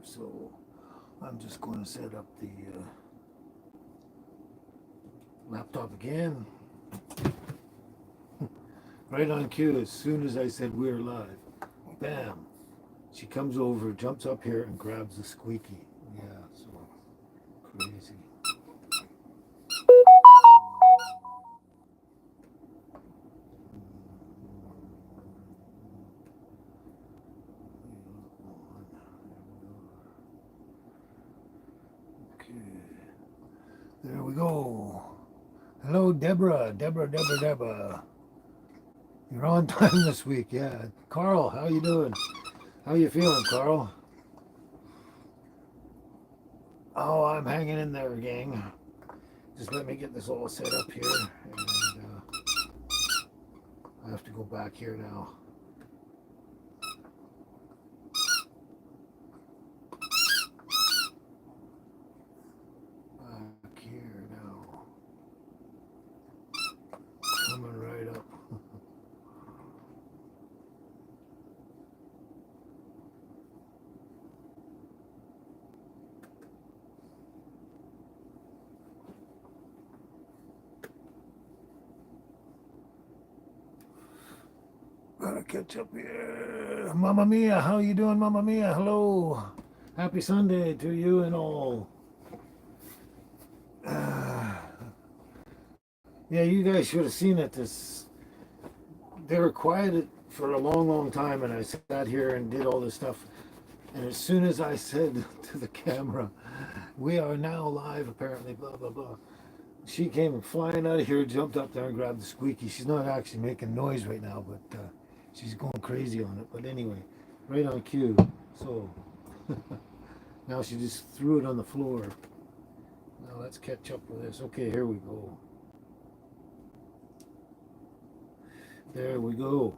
So I'm just going to set up the laptop again. Right on cue, as soon as I said we're live, bam, she comes over, jumps up here and grabs the squeaky. Yeah, so crazy. Okay, there we go. Hello, Deborah. You're on time this week, yeah. Carl, how you doing? How you feeling, Carl? Oh, I'm hanging in there, gang. Just let me get this all set up here, and I have to go back here now. Back here now. Coming right up. Gotta catch up here. Mamma Mia, how you doing, Mamma Mia? Hello. Happy Sunday to you and all. Yeah, you guys should have seen it. They were quiet for a long time, and I sat here and did all this stuff. And as soon as I said to the camera, "We are now live," apparently, blah blah blah, she came flying out of here, jumped up there and grabbed the squeaky. She's not actually making noise right now, but she's going crazy on it. But anyway, right on cue. So now she just threw it on the floor. Now let's catch up with this. Okay, here we go. There we go.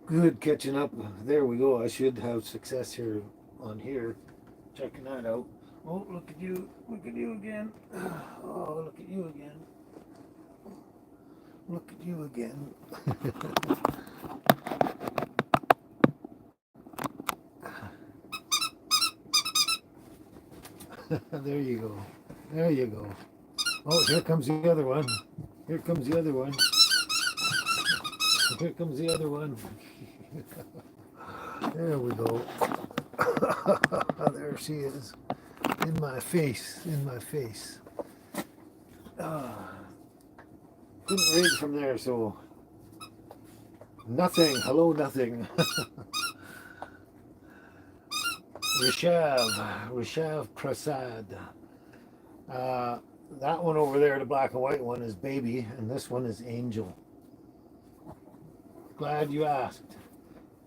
Good catching up. There we go. I should have success here on here. Checking that out. Oh, look at you. Look at you again. Oh, look at you again. Look at you again. There you go. There you go. Oh, here comes the other one. Here comes the other one. Here comes the other one. There we go. There she is. In my face. In my face. Couldn't read from there, so nothing. Hello, nothing. Rishav Prasad. That one over there, the black and white one, is Baby, and this one is Angel. Glad you asked.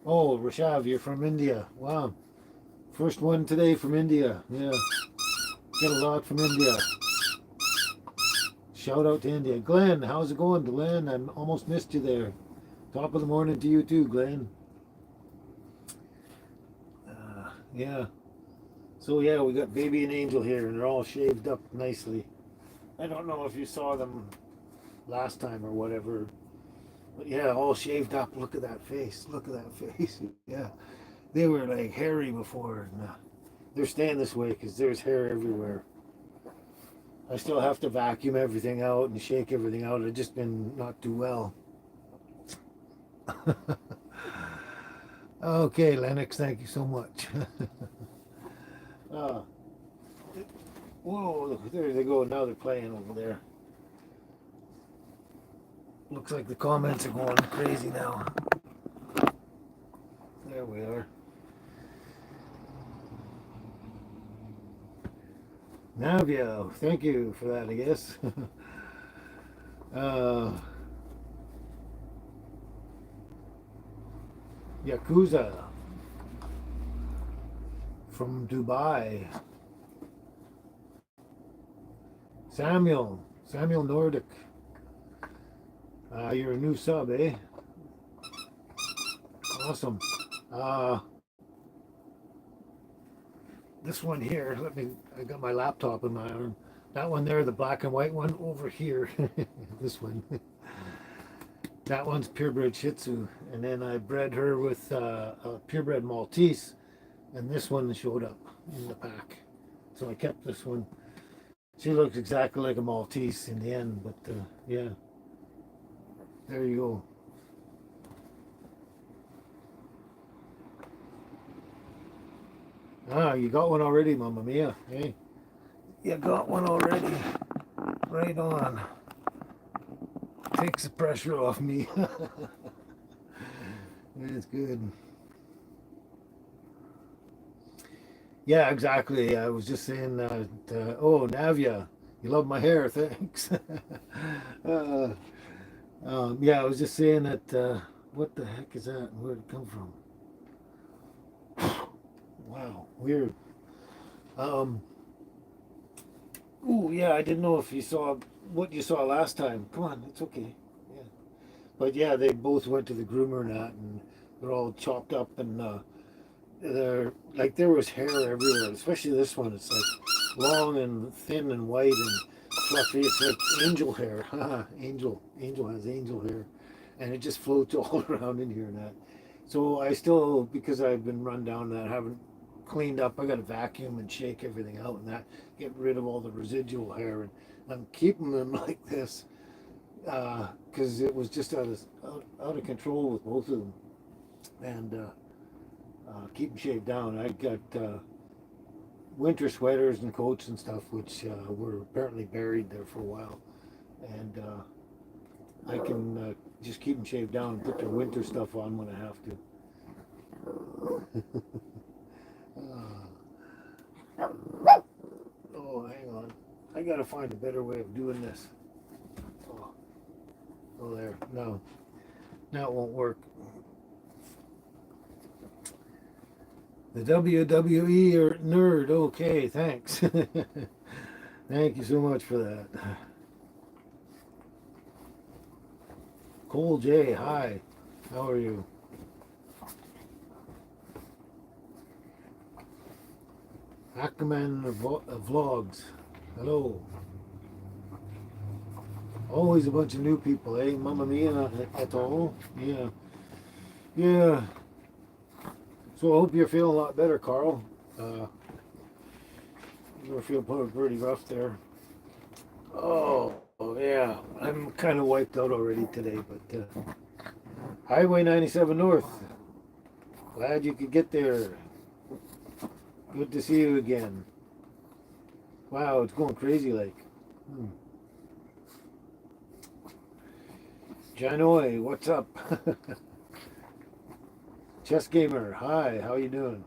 Oh, Rishav, you're from India. Wow. First one today from India. Yeah. Get a lot from India. Shout out to India. Glenn, how's it going, Glenn? I almost missed you there. Top of the morning to you too, Glenn. Yeah. So yeah, we got Baby and Angel here, and they're all shaved up nicely. I don't know if you saw them last time or whatever, but yeah, all shaved up. Look at that face. Look at that face. Yeah. They were like hairy before, and they're staying this way because there's hair everywhere. I still have to vacuum everything out and shake everything out. I've just been not too well. Okay, Lennox, thank you so much. Whoa, there they go. Now they're playing over there. Looks like the comments are going crazy now. There we are. Navia, thank you for that, I guess. Yakuza from Dubai. Samuel Nordic. You're a new sub, eh? Awesome. this one here, I got my laptop in my arm. That one there, the black and white one over here. This one. That one's purebred Shih Tzu. And then I bred her with a purebred Maltese. And this one showed up in the pack. So I kept this one. She looks exactly like a Maltese in the end. But yeah, there you go. Ah, you got one already, Mamma Mia. Hey, you got one already. Right on. Takes the pressure off me. That's good. Yeah, exactly. I was just saying that. Oh, Navia, you love my hair. Thanks. uh, yeah, I was just saying that. What the heck is that? Where'd it come from? Wow, weird. Um, oh, yeah, I didn't know if you saw what you saw last time. Come on, it's okay. Yeah, but yeah, they both went to the groomer and that, and they're all chopped up and they're like there was hair everywhere. Especially this one. It's like long and thin and white and fluffy. It's like angel hair. Angel has angel hair, and it just floats all around in here and that. So I still, because I've been run down and that, haven't cleaned up. I got to vacuum and shake everything out and that, get rid of all the residual hair, and I'm keeping them like this because it was just out of control with both of them, and keep them shaved down. I got winter sweaters and coats and stuff, which were apparently buried there for a while, and I can just keep them shaved down and put their winter stuff on when I have to. Oh, hang on. I gotta find a better way of doing this. Oh, oh there. No, now it won't work. The WWE or nerd. Okay, thanks. Thank you so much for that. Cole J, hi. How are you? Ackerman Vlogs. Hello. Always a bunch of new people, eh? Mamma Mia at all? Yeah. Yeah. So I hope you're feeling a lot better, Carl. You were feeling pretty rough there. Oh, yeah. I'm kind of wiped out already today, but Highway 97 North. Glad you could get there. Good to see you again. Wow, it's going crazy like. Janoi, what's up? Chess Gamer, hi, how you doing?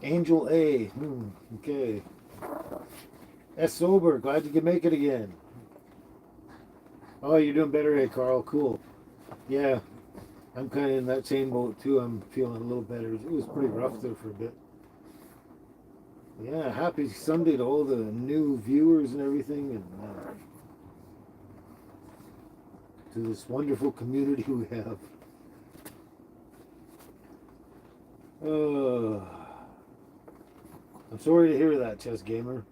Angel A, okay. S Sober, glad you could make it again. Oh, you're doing better, hey Carl, cool. Yeah, I'm kind of in that same boat too. I'm feeling a little better. It was pretty rough there for a bit. Yeah, happy Sunday to all the new viewers and everything, and to this wonderful community we have. I'm sorry to hear that, Chess Gamer.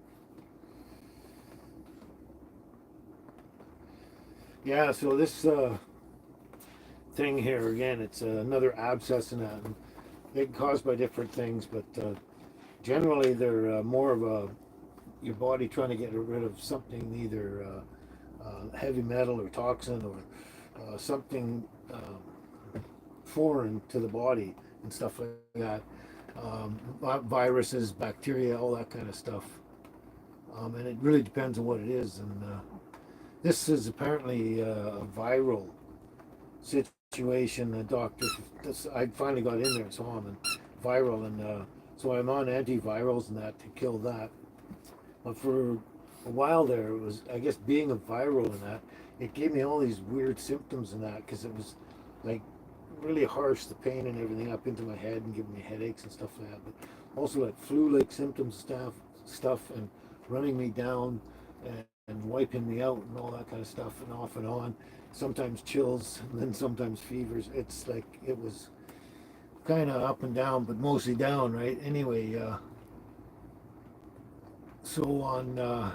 Yeah, so this thing here, again, it's another abscess in that. And they can caused by different things, but generally they're more of your body trying to get rid of something, either heavy metal or toxin or something foreign to the body and stuff like that. Viruses, bacteria, all that kind of stuff. And it really depends on what it is. And this is apparently a viral situation. The doctor, I finally got in there and saw him, and viral, and so I'm on antivirals and that to kill that. But for a while there, it was, I guess, being a viral and that, it gave me all these weird symptoms and that, because it was like really harsh, the pain and everything up into my head and giving me headaches and stuff like that. But also like flu-like symptoms, stuff, and running me down and wiping me out and all that kind of stuff, and off and on. Sometimes chills and then sometimes fevers. It's like it was kind of up and down, but mostly down, right? Anyway, So on,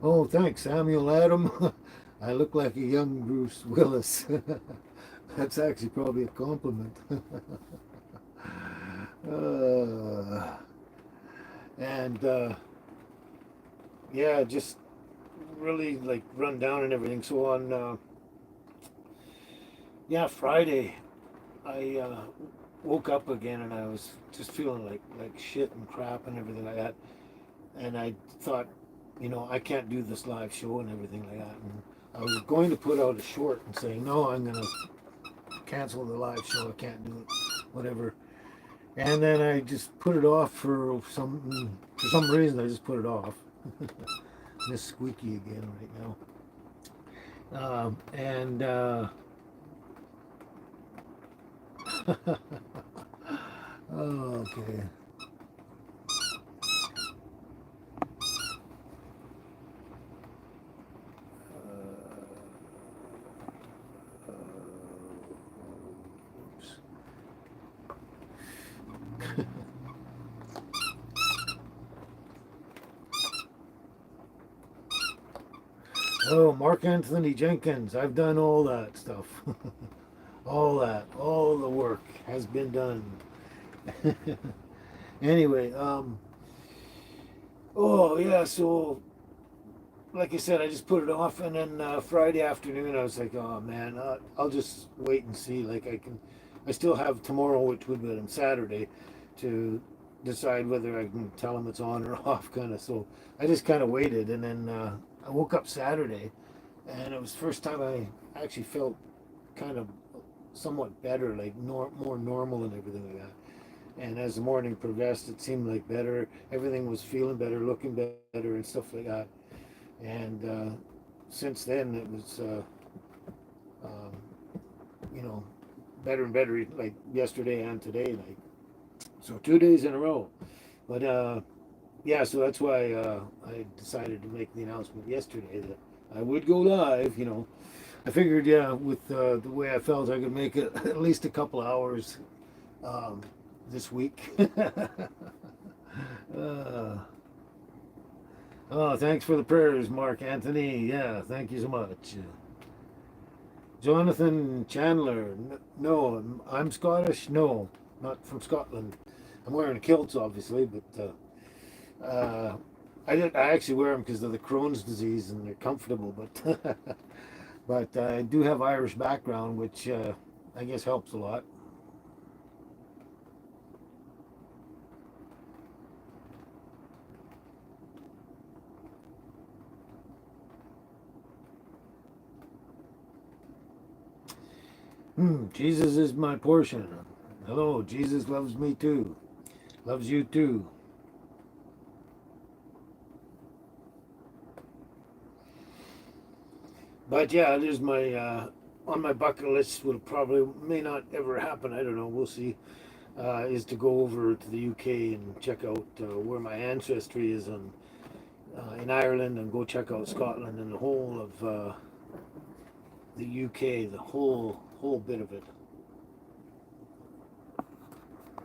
oh, thanks, Samuel Adam. I look like a young Bruce Willis. That's actually probably a compliment. uh, and yeah, just really like run down and everything. So on, yeah, Friday, I woke up again and I was just feeling like shit and crap and everything like that. And I thought, I can't do this live show and everything like that. And I was going to put out a short and say, no, I'm going to cancel the live show. I can't do it, whatever. And then I just put it off for some reason. I just put it off. This squeaky again right now. And oh, okay. Oops. Oh, Mark Anthony Jenkins. I've done all that stuff. All the work has been done. Anyway, oh yeah, so like I said, I just put it off, and then Friday afternoon, I was like, oh man, I'll just wait and see. Like I still have tomorrow, which would be on Saturday, to decide whether I can tell them it's on or off, kind of. So I just kind of waited, and then I woke up Saturday, and it was the first time I actually felt kind of somewhat better, like more normal and everything like that. And as the morning progressed, it seemed like better. Everything was feeling better, looking better, and stuff like that. And since then, it was, um, you know, better and better, like yesterday and today. Like, so 2 days in a row. But yeah, so that's why I decided to make the announcement yesterday that I would go live. I figured, yeah, with the way I felt, I could make it at least a couple hours um, this week. uh, oh, thanks for the prayers, Mark Anthony. Yeah, thank you so much. Jonathan Chandler. No, I'm Scottish. No, not from Scotland. I'm wearing kilts, obviously, but I actually wear them because of the Crohn's disease and they're comfortable. But but I do have Irish background, which I guess helps a lot. Jesus is my portion. Hello, Jesus loves me too. Loves you too. But yeah, it is my on my bucket list. Will probably may not ever happen. I don't know. We'll see. Is to go over to the UK and check out where my ancestry is in Ireland, and go check out Scotland and the whole of the UK, the whole bit of it.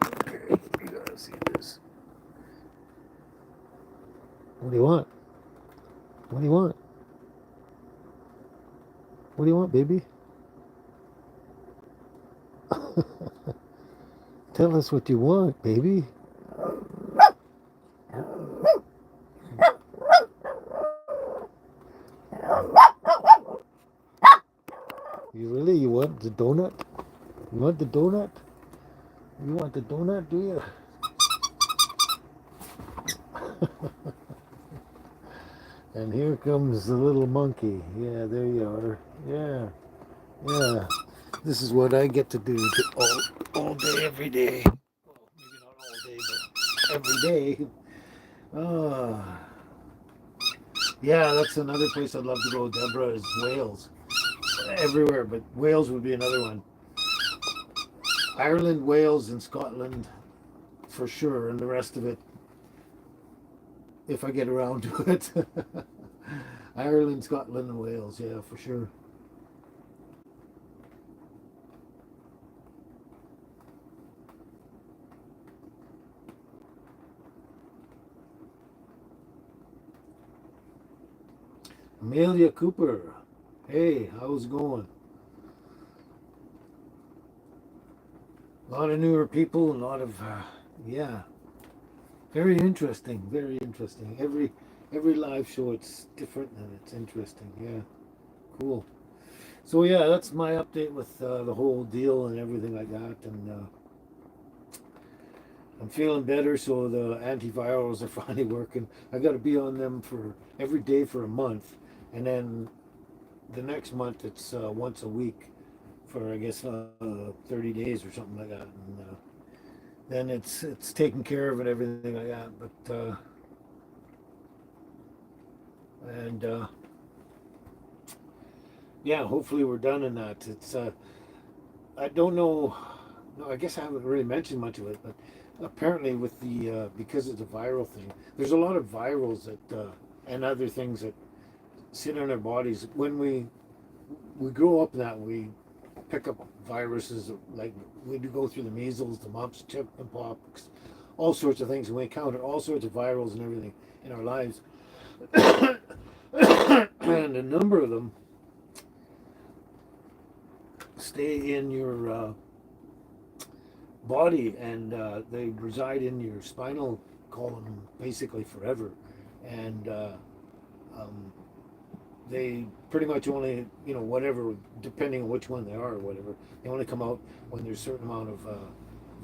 Okay, you gotta see this. What do you want? What do you want? What do you want, baby? Tell us what you want, baby. You want the donut? You want the donut? You want the donut, do you? And here comes the little monkey. Yeah, there you are. Yeah, yeah. This is what I get to do all day, every day. Well, maybe not all day, but every day. Ah, yeah, that's another place I'd love to go, Deborah, is Wales. Everywhere, but Wales would be another one. Ireland, Wales, and Scotland for sure, and the rest of it, if I get around to it. Ireland, Scotland, and Wales, yeah, for sure. Amelia Cooper. Hey, how's it going? A lot of newer people, a lot of yeah, very interesting, very interesting. Every live show it's different and it's interesting. Yeah, cool. So yeah, that's my update with the whole deal and everything like that. And I'm feeling better, so the antivirals are finally working. I got to be on them for every day for a month, and then the next month it's once a week for I guess 30 days or something like that. And then it's taken care of and everything like that. But and yeah, hopefully we're done in that. It's I don't know. No, I guess I haven't really mentioned much of it, but apparently with the because it's a viral thing, there's a lot of virals that and other things that sit in our bodies when we grow up. That we pick up viruses like we do go through the measles, the mumps, chicken pox, all sorts of things, and we encounter all sorts of virals and everything in our lives, and a number of them stay in your body, and they reside in your spinal column basically forever, and um, they pretty much only, whatever, depending on which one they are or whatever, they only come out when there's a certain amount of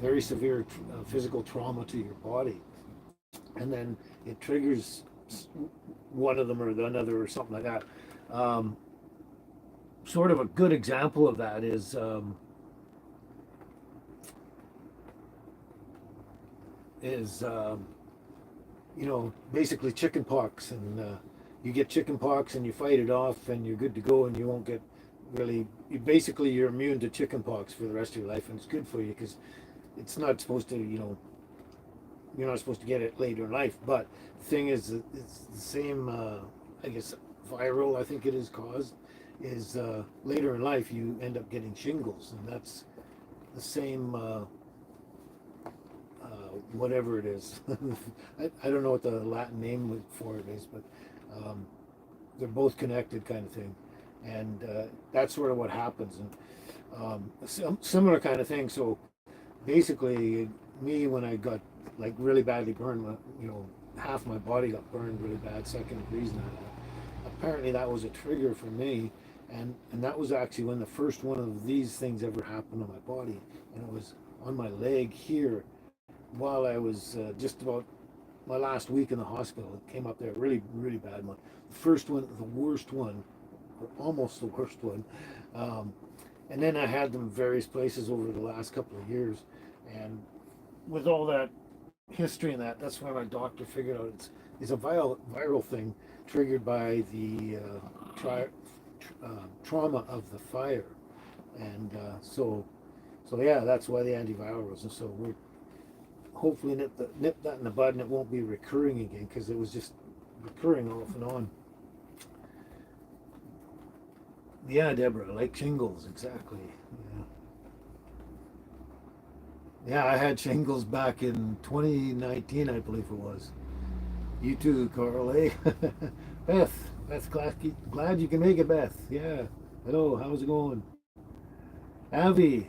very severe physical trauma to your body, and then it triggers one of them or the another or something like that. Um, Sort of a good example of that is basically chicken pox, and you get chicken pox and you fight it off and you're good to go, and you won't get really. Basically, you're immune to chicken pox for the rest of your life, and it's good for you because it's not supposed to. You're not supposed to get it later in life. But the thing is, it's the same. I guess viral. I think it is caused. Is later in life you end up getting shingles, and that's the same. Whatever it is. I don't know what the Latin name for it is, but um, they're both connected, kind of thing, and that's sort of what happens. And similar kind of thing. So basically, me when I got like really badly burned, half my body got burned really bad, second degrees, and apparently that was a trigger for me, and that was actually when the first one of these things ever happened on my body, and it was on my leg here while I was just about my last week in the hospital. It came up there, really, really bad one. The first one, the worst one, or almost the worst one. Um, and then I had them various places over the last couple of years. And with all that history and that's why my doctor figured out it's a viral thing triggered by the trauma of the fire. And so yeah, that's why the antivirals. And so we're hopefully nip that in the bud, and it won't be recurring again, because it was just recurring off and on. Yeah, Deborah, like shingles, exactly. Yeah, yeah, I had shingles back in 2019, I believe it was. You too, Carl, eh? Beth, glad you can make it, Beth. Yeah, hello, how's it going? Avi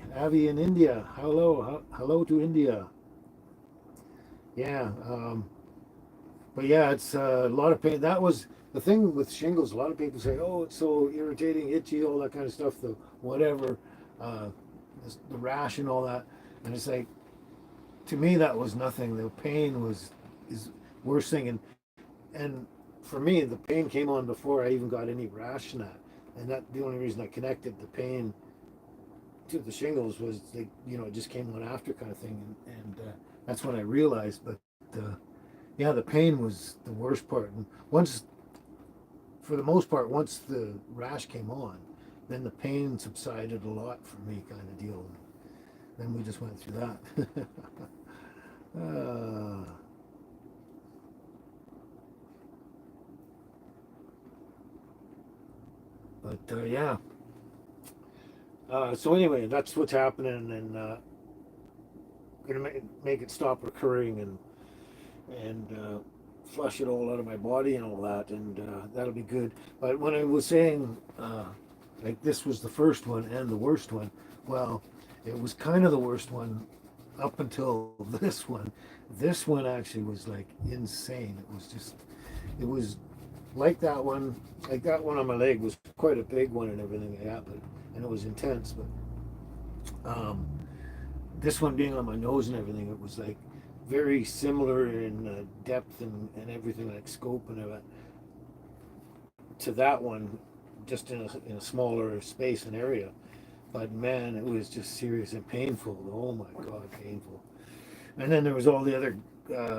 in India, hello to India. Yeah, but yeah, it's a lot of pain. That was the thing with shingles. A lot of people say, "Oh, it's so irritating, itchy, all that kind of stuff." The whatever, uh, the rash and all that. And it's like, to me, that was nothing. The pain is worst thing. And for me, the pain came on before I even got any rash and that. And that the only reason I connected the pain to the shingles was like, it just came on after, kind of thing. And that's when I realized. But yeah, the pain was the worst part. And for the most part, once the rash came on, then the pain subsided a lot for me, kind of deal. And then we just went through that. uh, but yeah. So anyway, that's what's happening, and gonna make it stop recurring, and flush it all out of my body and all that, and that'll be good. But when I was saying, like, this was the first one and the worst one, well, it was kind of the worst one up until this one. This one actually was like insane. It was just, it was like that one, like that one on my leg was quite a big one and everything like that, but, and it was intense. But this one being on my nose and everything, it was like very similar in depth and everything, like scope and everything, to that one, just in a smaller space and area. But man, it was just serious and painful. Oh my God, painful. And then there was all the other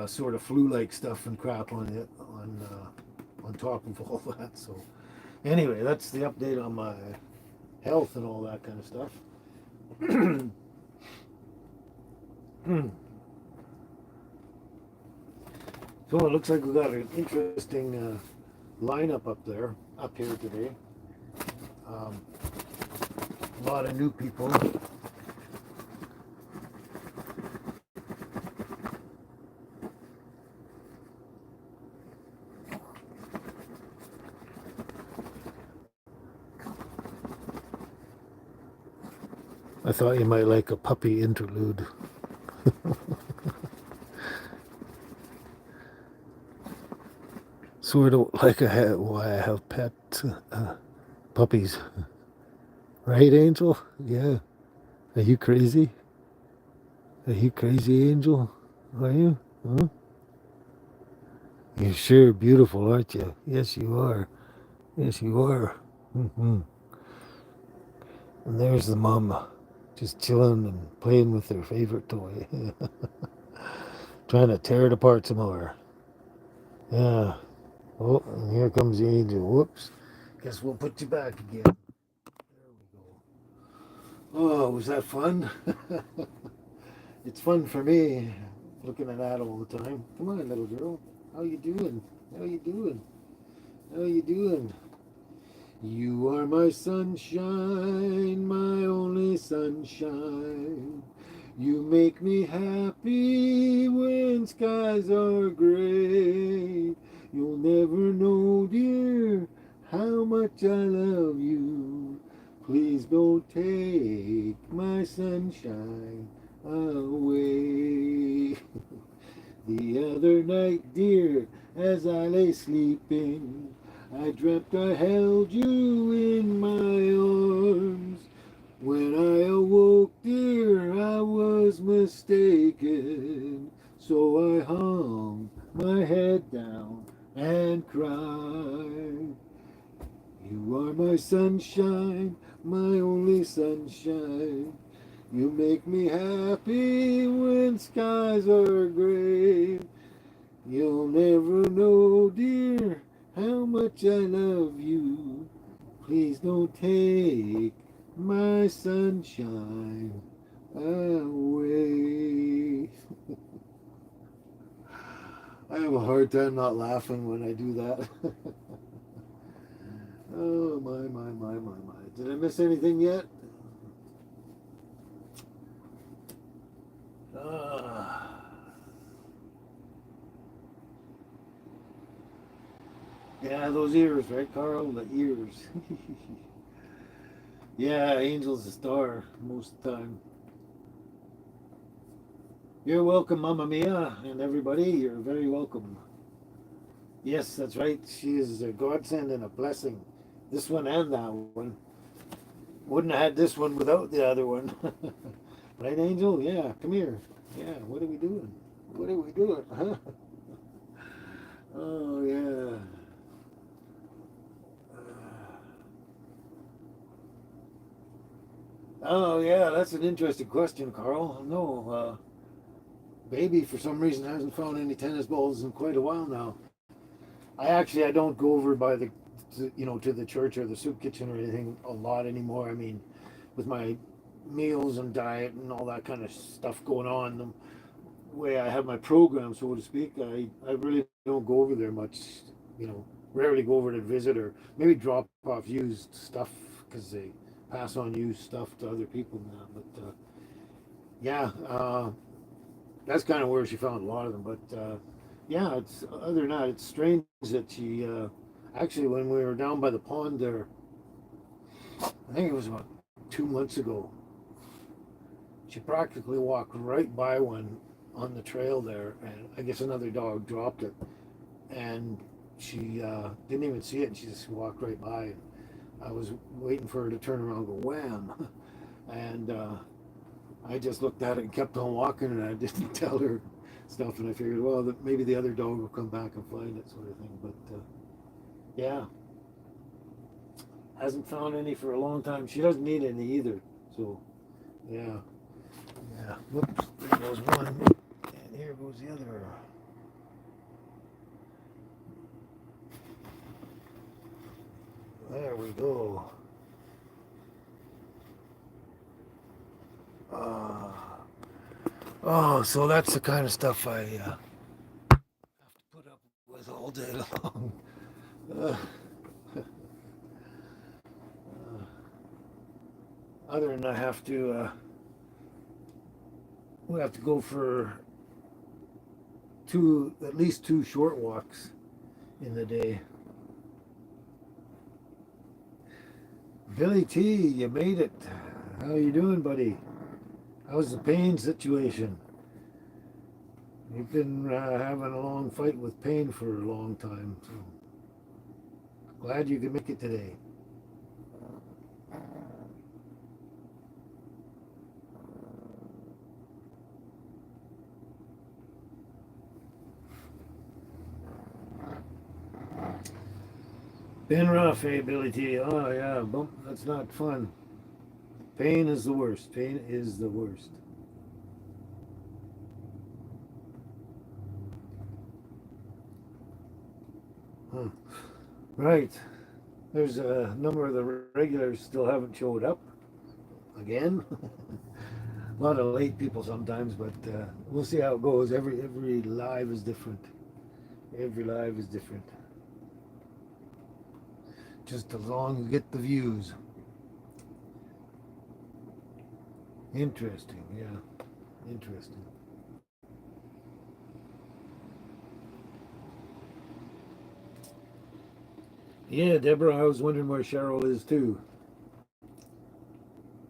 sort of flu-like stuff and crap on it, on top of all that. So anyway, that's the update on my health and all that kind of stuff. So it looks like we got an interesting lineup up here today. A lot of new people. I thought you might like a puppy interlude. Sort of like why I have pet puppies. Right, Angel? Yeah. Are you crazy? Are you crazy, Angel? Are you? Huh? You're sure beautiful, aren't you? Yes, you are. Yes, you are. Mm-hmm. And there's the mama, just chilling and playing with her favorite toy. Trying to tear it apart some more. Yeah. Oh, and here comes the angel. Whoops. Guess we'll put you back again. There we go. Oh, was that fun? It's fun for me, looking at that all the time. Come on, little girl. How you doing? How you doing? How you doing? You are my sunshine, my only sunshine. You make me happy when skies are gray. You'll never know, dear, how much I love you. Please don't take my sunshine away. The other night, dear, as I lay sleeping, I dreamt I held you in my arms. When I awoke, dear, I was mistaken. So I hung my head down and cried. You are my sunshine, my only sunshine. You make me happy when skies are gray. You'll never know, dear, how much I love you. Please don't take my sunshine away. I have a hard time not laughing when I do that. Oh, my. Did I miss anything yet? Yeah, those ears, right, Carl? The ears. Yeah, Angel's a star most of the time. You're welcome, Mamma Mia, and everybody. You're very welcome. Yes, that's right. She is a godsend and a blessing. This one and that one. Wouldn't have had this one without the other one. Right, Angel? Yeah, come here. Yeah, what are we doing? What are we doing? Huh? Oh, yeah. Oh, yeah, that's an interesting question, Carl. No, baby for some reason hasn't found any tennis balls in quite a while now. I don't go over by to the church or the soup kitchen or anything a lot anymore. I mean, with my meals and diet and all that kind of stuff going on, the way I have my program, so to speak, I really don't go over there much. You know, rarely go over to visit or maybe drop off used stuff because they pass on used stuff to other people now. But yeah, that's kind of where she found a lot of them. But yeah, it's other than that, it's strange that she actually when we were down by the pond there, I think it was about 2 months ago, she practically walked right by one on the trail there, and I guess another dog dropped it, and she didn't even see it, and she just walked right by. And I was waiting for her to turn around and go wham, and I just looked at it and kept on walking, and I didn't tell her stuff, and I figured, well, that maybe the other dog will come back and find it, sort of thing. But yeah, hasn't found any for a long time. She doesn't need any either. So yeah, yeah. Whoops, there goes one, and here goes the other. There we go. Uh, oh, so that's the kind of stuff I have to put up with all day long. Uh, other than I have to, we have to go for at least two short walks in the day. Billy T, you made it. How you doing, buddy? How's the pain situation? You've been having a long fight with pain for a long time, so glad you could make it today. Been rough, eh, Billy T? Oh yeah, bump. That's not fun. Pain is the worst. Pain is the worst. Huh. Right. There's a number of the regulars still haven't showed up again. A lot of late people sometimes, but we'll see how it goes. Every live is different. Every live is different. Just as long as you get the views. Interesting, yeah. Interesting. Yeah, Deborah, I was wondering where Cheryl is too.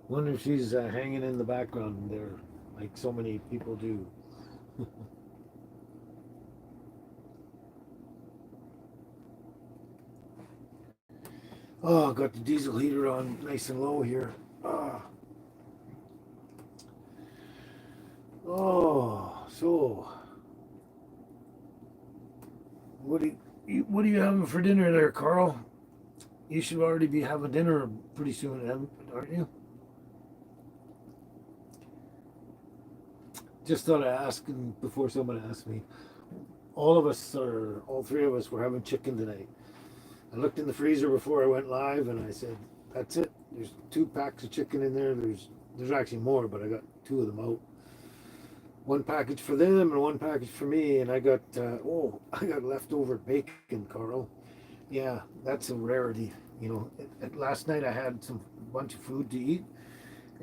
Wonder if she's hanging in the background there, like so many people do. Oh, got the diesel heater on nice and low here. Ah. Oh, so what are you having for dinner there, Carl? You should already be having dinner pretty soon, aren't you? Just thought I'd ask before someone asked me. All of us, or all three of us, were having chicken tonight. I looked in the freezer before I went live, and I said, "That's it. There's 2 packs of chicken in there. There's actually more, but I got 2 of them out. One package for them and one package for me, and I got I got leftover bacon, Carl. Yeah, that's a rarity. Last night I had some bunch of food to eat,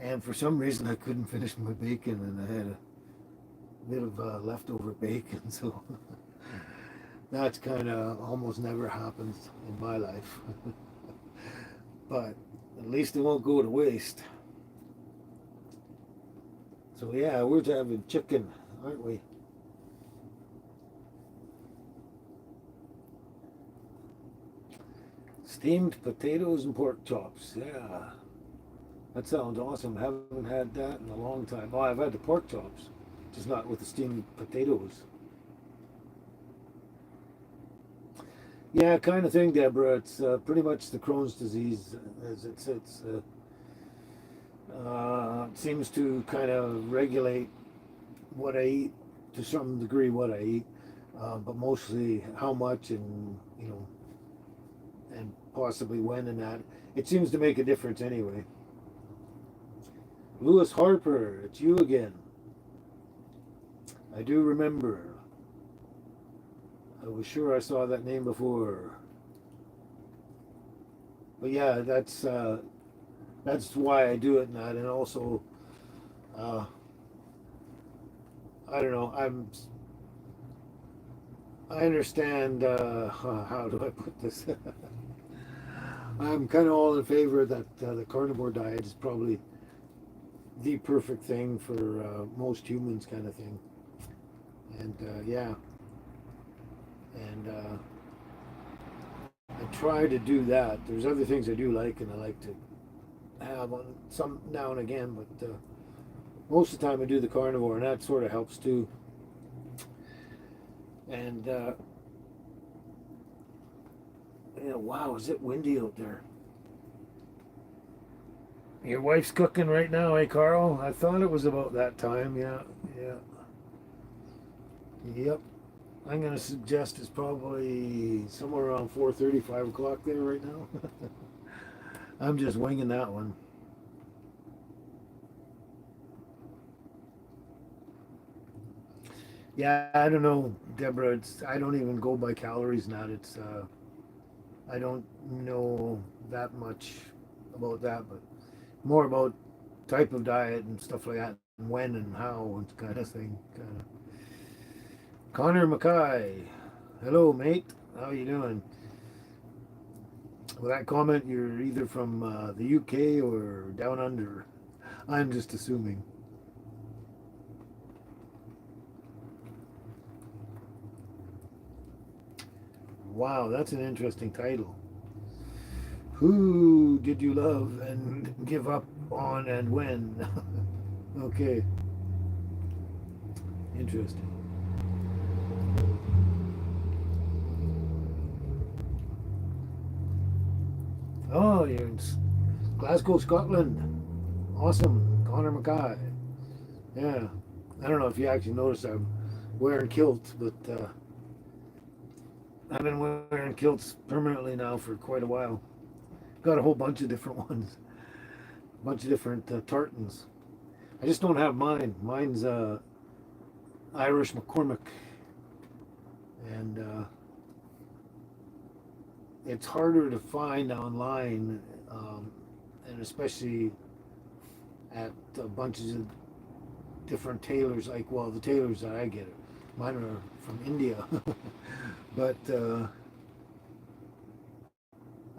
and for some reason I couldn't finish my bacon, and I had a bit of leftover bacon. So that's kind of almost never happens in my life, but at least it won't go to waste. So yeah, we're having chicken, aren't we? Steamed potatoes and pork chops. Yeah, that sounds awesome. Haven't had that in a long time. Oh, I've had the pork chops, just not with the steamed potatoes. Yeah, kind of thing, Deborah. It's pretty much the Crohn's disease, as it sits. It seems to kind of regulate what I eat to some degree, what I eat, but mostly how much and and possibly when and that. It seems to make a difference anyway. Lewis Harper, it's you again. I do remember. I was sure I saw that name before. But yeah, that's why I do it, and also uh, I don't know. I understand. How do I put this? I'm kind of all in favor that the carnivore diet is probably the perfect thing for most humans, kind of thing. And yeah, and I try to do that. There's other things I do like, and I like to have on some now and again, but most of the time I do the carnivore, and that sort of helps too. And wow, is it windy out there? Your wife's cooking right now, eh, Carl? I thought it was about that time. Yeah, yeah, yep. I'm gonna suggest it's probably somewhere around 4:30, 5 o'clock there right now. I'm just winging that one. Yeah, I don't know, Deborah. I don't even go by calories now. I don't know that much about that, but more about type of diet and stuff like that, and when and how and kind of thing. Kind of. Connor Mackay, hello, mate. How you doing? With that comment, you're either from the UK or down under. I'm just assuming. Wow, that's an interesting title. Who did you love and give up on and when? Okay, interesting. Oh, you're in Glasgow, Scotland. Awesome, Connor Mackay. Yeah, I don't know if you actually noticed I'm wearing kilts, but I've been wearing kilts permanently now for quite a while. Got a whole bunch of different ones, a bunch of different tartans. I just don't have mine. Mine's Irish McCormick, and it's harder to find online, and especially at bunches of different tailors. Like, well, the tailors that I get, mine are from India, but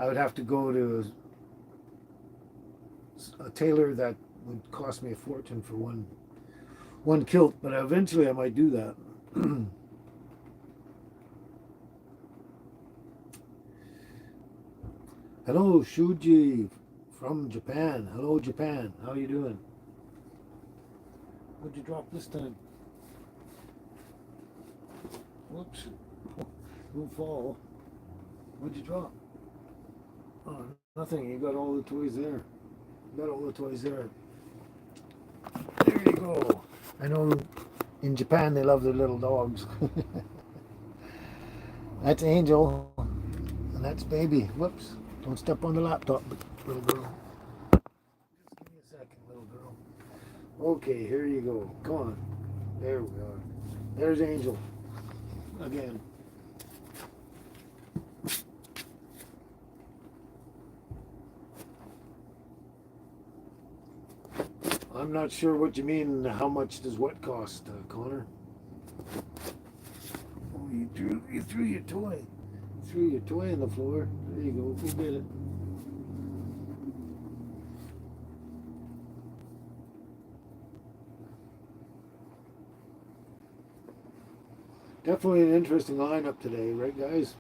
I would have to go to a tailor that would cost me a fortune for one kilt. But eventually, I might do that. Hello, Shuji from Japan. Hello, Japan. How you doing? What'd you drop this time? Whoops. Don't fall. What'd you drop? Oh, nothing. You got all the toys there. You got all the toys there. There you go. I know in Japan they love their little dogs. That's Angel, and that's Baby. Whoops. Don't step on the laptop, little girl. Just give me a second, little girl. Okay, here you go. Come on. There we are. There's Angel again. I'm not sure what you mean. How much does what cost, Connor? Oh, you threw your toy. You threw your toy on the floor. There you go. Who did it? Definitely an interesting lineup today, right, guys?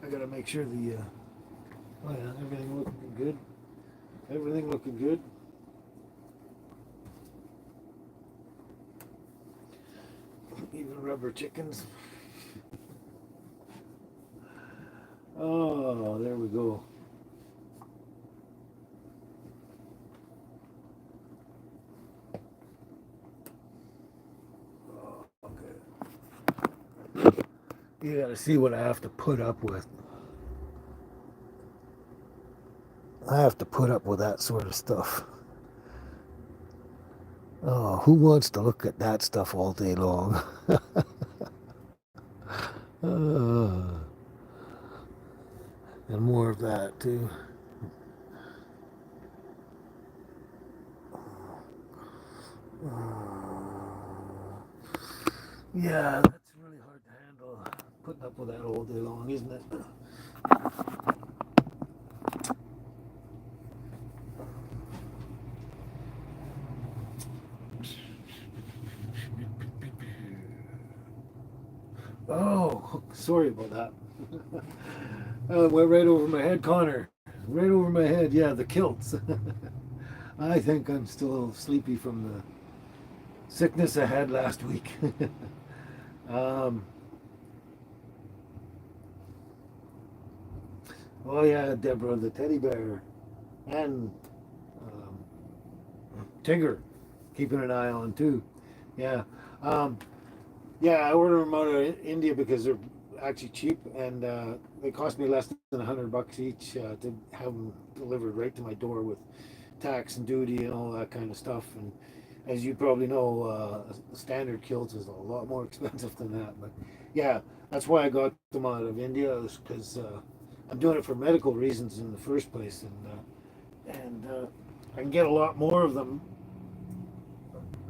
I gotta make sure the. Oh yeah, everything looking good. Everything looking good. Even rubber chickens. Oh, there we go. Oh, okay. You gotta see what I have to put up with. I have to put up with that sort of stuff. Oh, who wants to look at that stuff all day long? uh, and more of that too. Yeah, that's really hard to handle. Putting up with that all day long, isn't it? Oh, sorry about that. Went right over my head, Connor. Right over my head. Yeah, the kilts. I think I'm still a little sleepy from the sickness I had last week. um, oh yeah, Deborah, the teddy bear, and um, Tigger, keeping an eye on too. Yeah, um, yeah. I order them out of India because they're actually cheap, and they cost me less than $100 each to have them delivered right to my door with tax and duty and all that kind of stuff. And as you probably know, standard kilts is a lot more expensive than that. But yeah, that's why I got them out of India, because I'm doing it for medical reasons in the first place, and I can get a lot more of them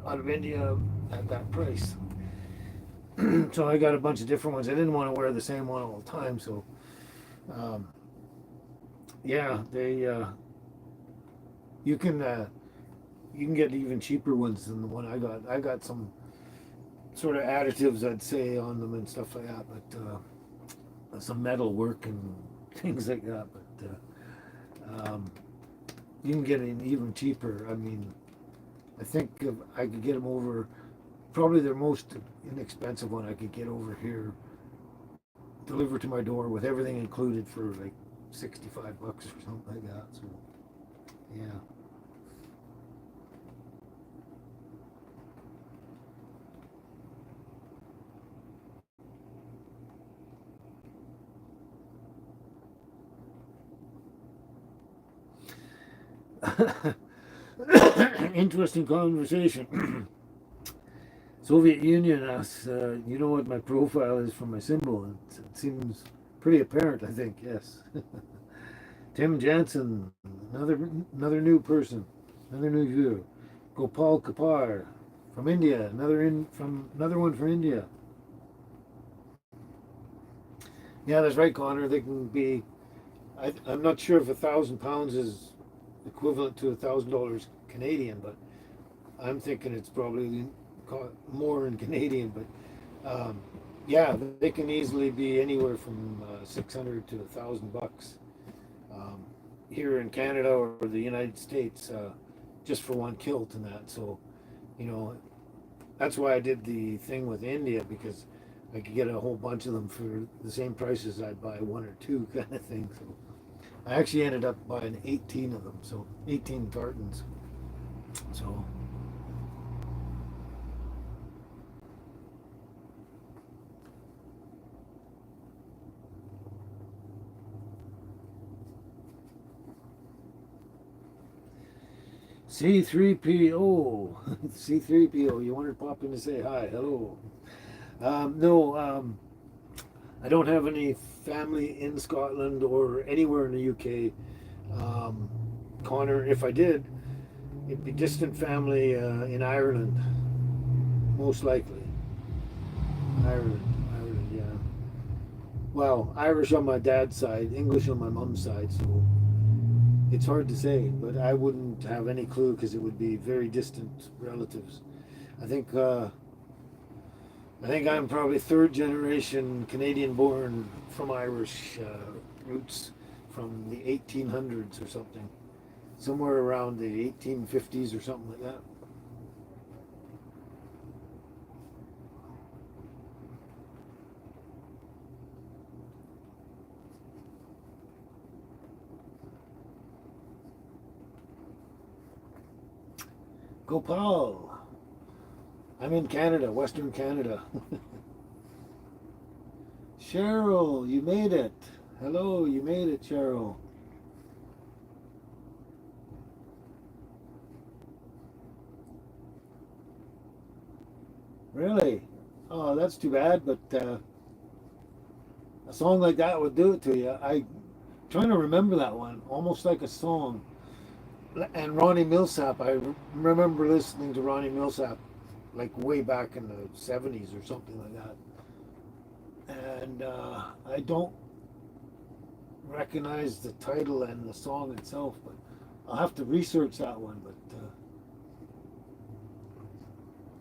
out of India at that price. So I got a bunch of different ones. I didn't want to wear the same one all the time, so um, yeah, they you can you can get even cheaper ones than the one I got. I got some sort of additives, I'd say, on them and stuff like that, but some metal work and things like that. But you can get it even cheaper. I mean, I think if I could get them over. Probably their most inexpensive one I could get over here, delivered to my door with everything included for like $65 or something like that. So, yeah. Interesting conversation. Soviet Union asks, you know what my profile is for my symbol? It seems pretty apparent, I think, yes. Tim Jansen, another new person, another new viewer. Gopal Kapar from India, another one from India. Yeah, that's right, Connor. They can be. I'm not sure if £1,000 is equivalent to $1,000 Canadian, but I'm thinking it's probably more in Canadian. But yeah, they can easily be anywhere from 600 to $1,000 um, here in Canada or the United States, just for one kilt and that. So, you know, that's why I did the thing with India, because I could get a whole bunch of them for the same price as I'd buy one or two kind of thing. So I actually ended up buying 18 of them, so 18 cartons. So C3PO, C3PO, you wanted to pop in to say hi, hello. No, I don't have any family in Scotland or anywhere in the UK. Connor, if I did, it'd be distant family in Ireland, most likely. Ireland, yeah. Well, Irish on my dad's side, English on my mom's side, so it's hard to say, but I wouldn't have any clue because it would be very distant relatives. I think uh, I think I'm probably third generation Canadian born from Irish roots from the 1800s or something, somewhere around the 1850s or something like that. Gopal, I'm in Canada, Western Canada. Cheryl, you made it. Hello, you made it, Cheryl. Really? Oh, that's too bad, but a song like that would do it to you. I trying to remember that one, almost like a song. And Ronnie Millsap, I remember listening to Ronnie Millsap like way back in the 70s or something like that. And I don't recognize the title and the song itself, but I'll have to research that one. But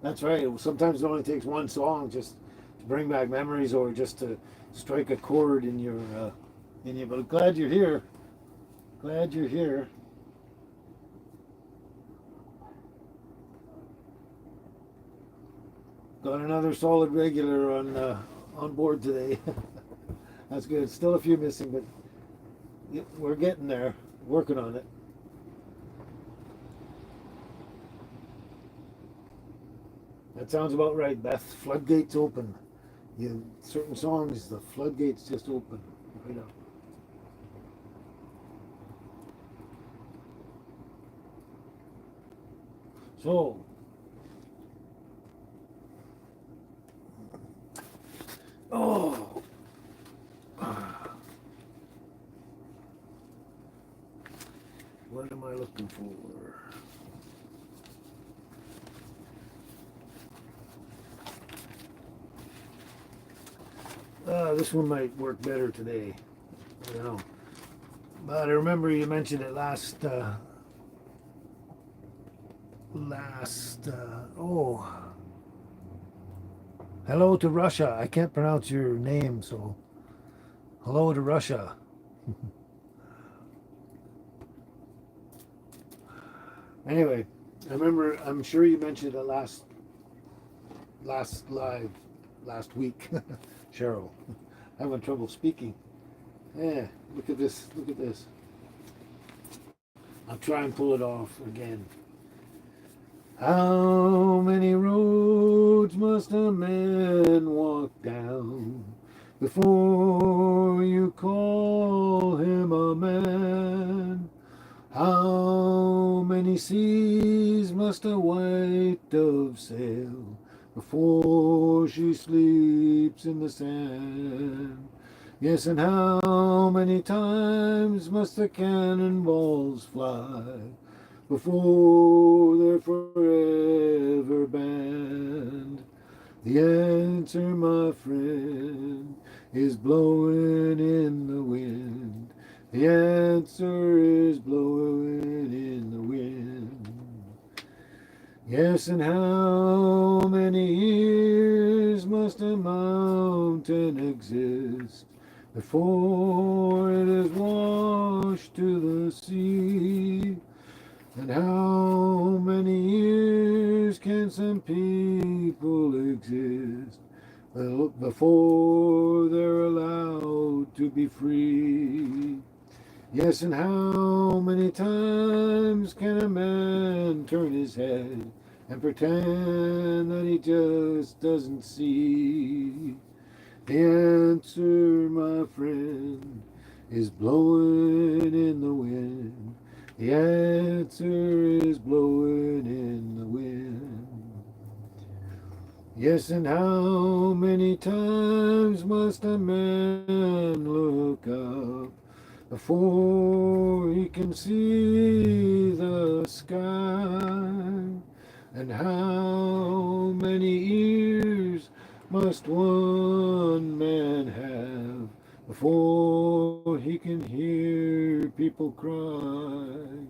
that's right. Sometimes it only takes one song just to bring back memories, or just to strike a chord in your in you. But glad you're here. Glad you're here. Got another solid regular on board today. That's good. Still a few missing, but we're getting there. Working on it. That sounds about right, Beth. Floodgates open. You certain songs, the floodgates just open. Right up. So, oh, what am I looking for? This one might work better today. I don't know. But I remember you mentioned it last, oh, hello to Russia. I can't pronounce your name, so hello to Russia. Anyway, I remember, I'm sure you mentioned it last live, last week, Cheryl. Having trouble speaking. Yeah, look at this, look at this. I'll try and pull it off again. How many roads must a man walk down before you call him a man? How many seas must a white dove sail before she sleeps in the sand? Yes, and how many times must the cannonballs fly before they're forever banned? The answer, my friend, is blowing in the wind. The answer is blowing in the wind. Yes, and how many years must a mountain exist before it is washed to the sea? And how many years can some people exist before they're allowed to be free? Yes, and how many times can a man turn his head and pretend that he just doesn't see? The answer, my friend, is blowing in the wind. The answer is blowing in the wind. Yes, and how many times must a man look up before he can see the sky? And how many ears must one man have before he can hear people cry?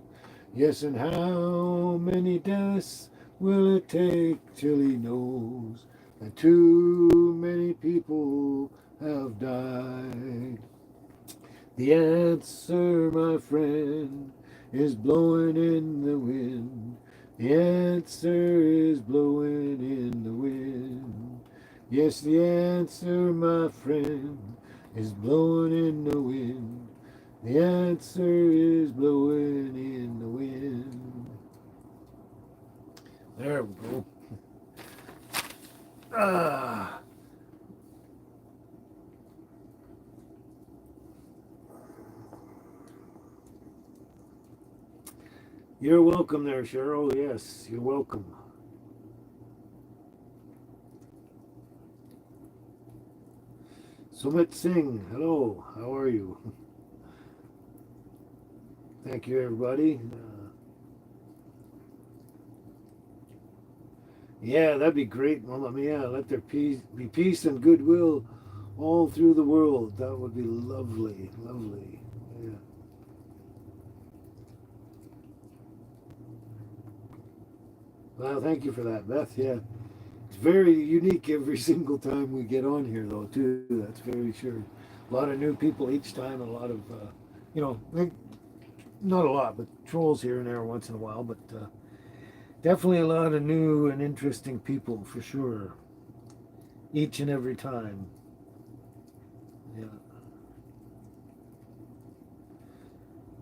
Yes, and how many deaths will it take till he knows that too many people have died? The answer, my friend, is blowing in the wind. The answer is blowing in the wind. Yes, the answer, my friend, is blowing in the wind. The answer is blowing in the wind. There we go. Ah. You're welcome there, Cheryl. Yes, you're welcome. Sumit Singh, hello. How are you? Thank you, everybody. Yeah, that'd be great, Mama Mia. Let there be peace and goodwill all through the world. That would be lovely, lovely. Yeah. Well, thank you for that, Beth. Yeah, it's very unique every single time we get on here, though. Too. That's very sure. A lot of new people each time, and a lot of, not a lot, but trolls here and there once in a while. But definitely a lot of new and interesting people for sure, each and every time. Yeah.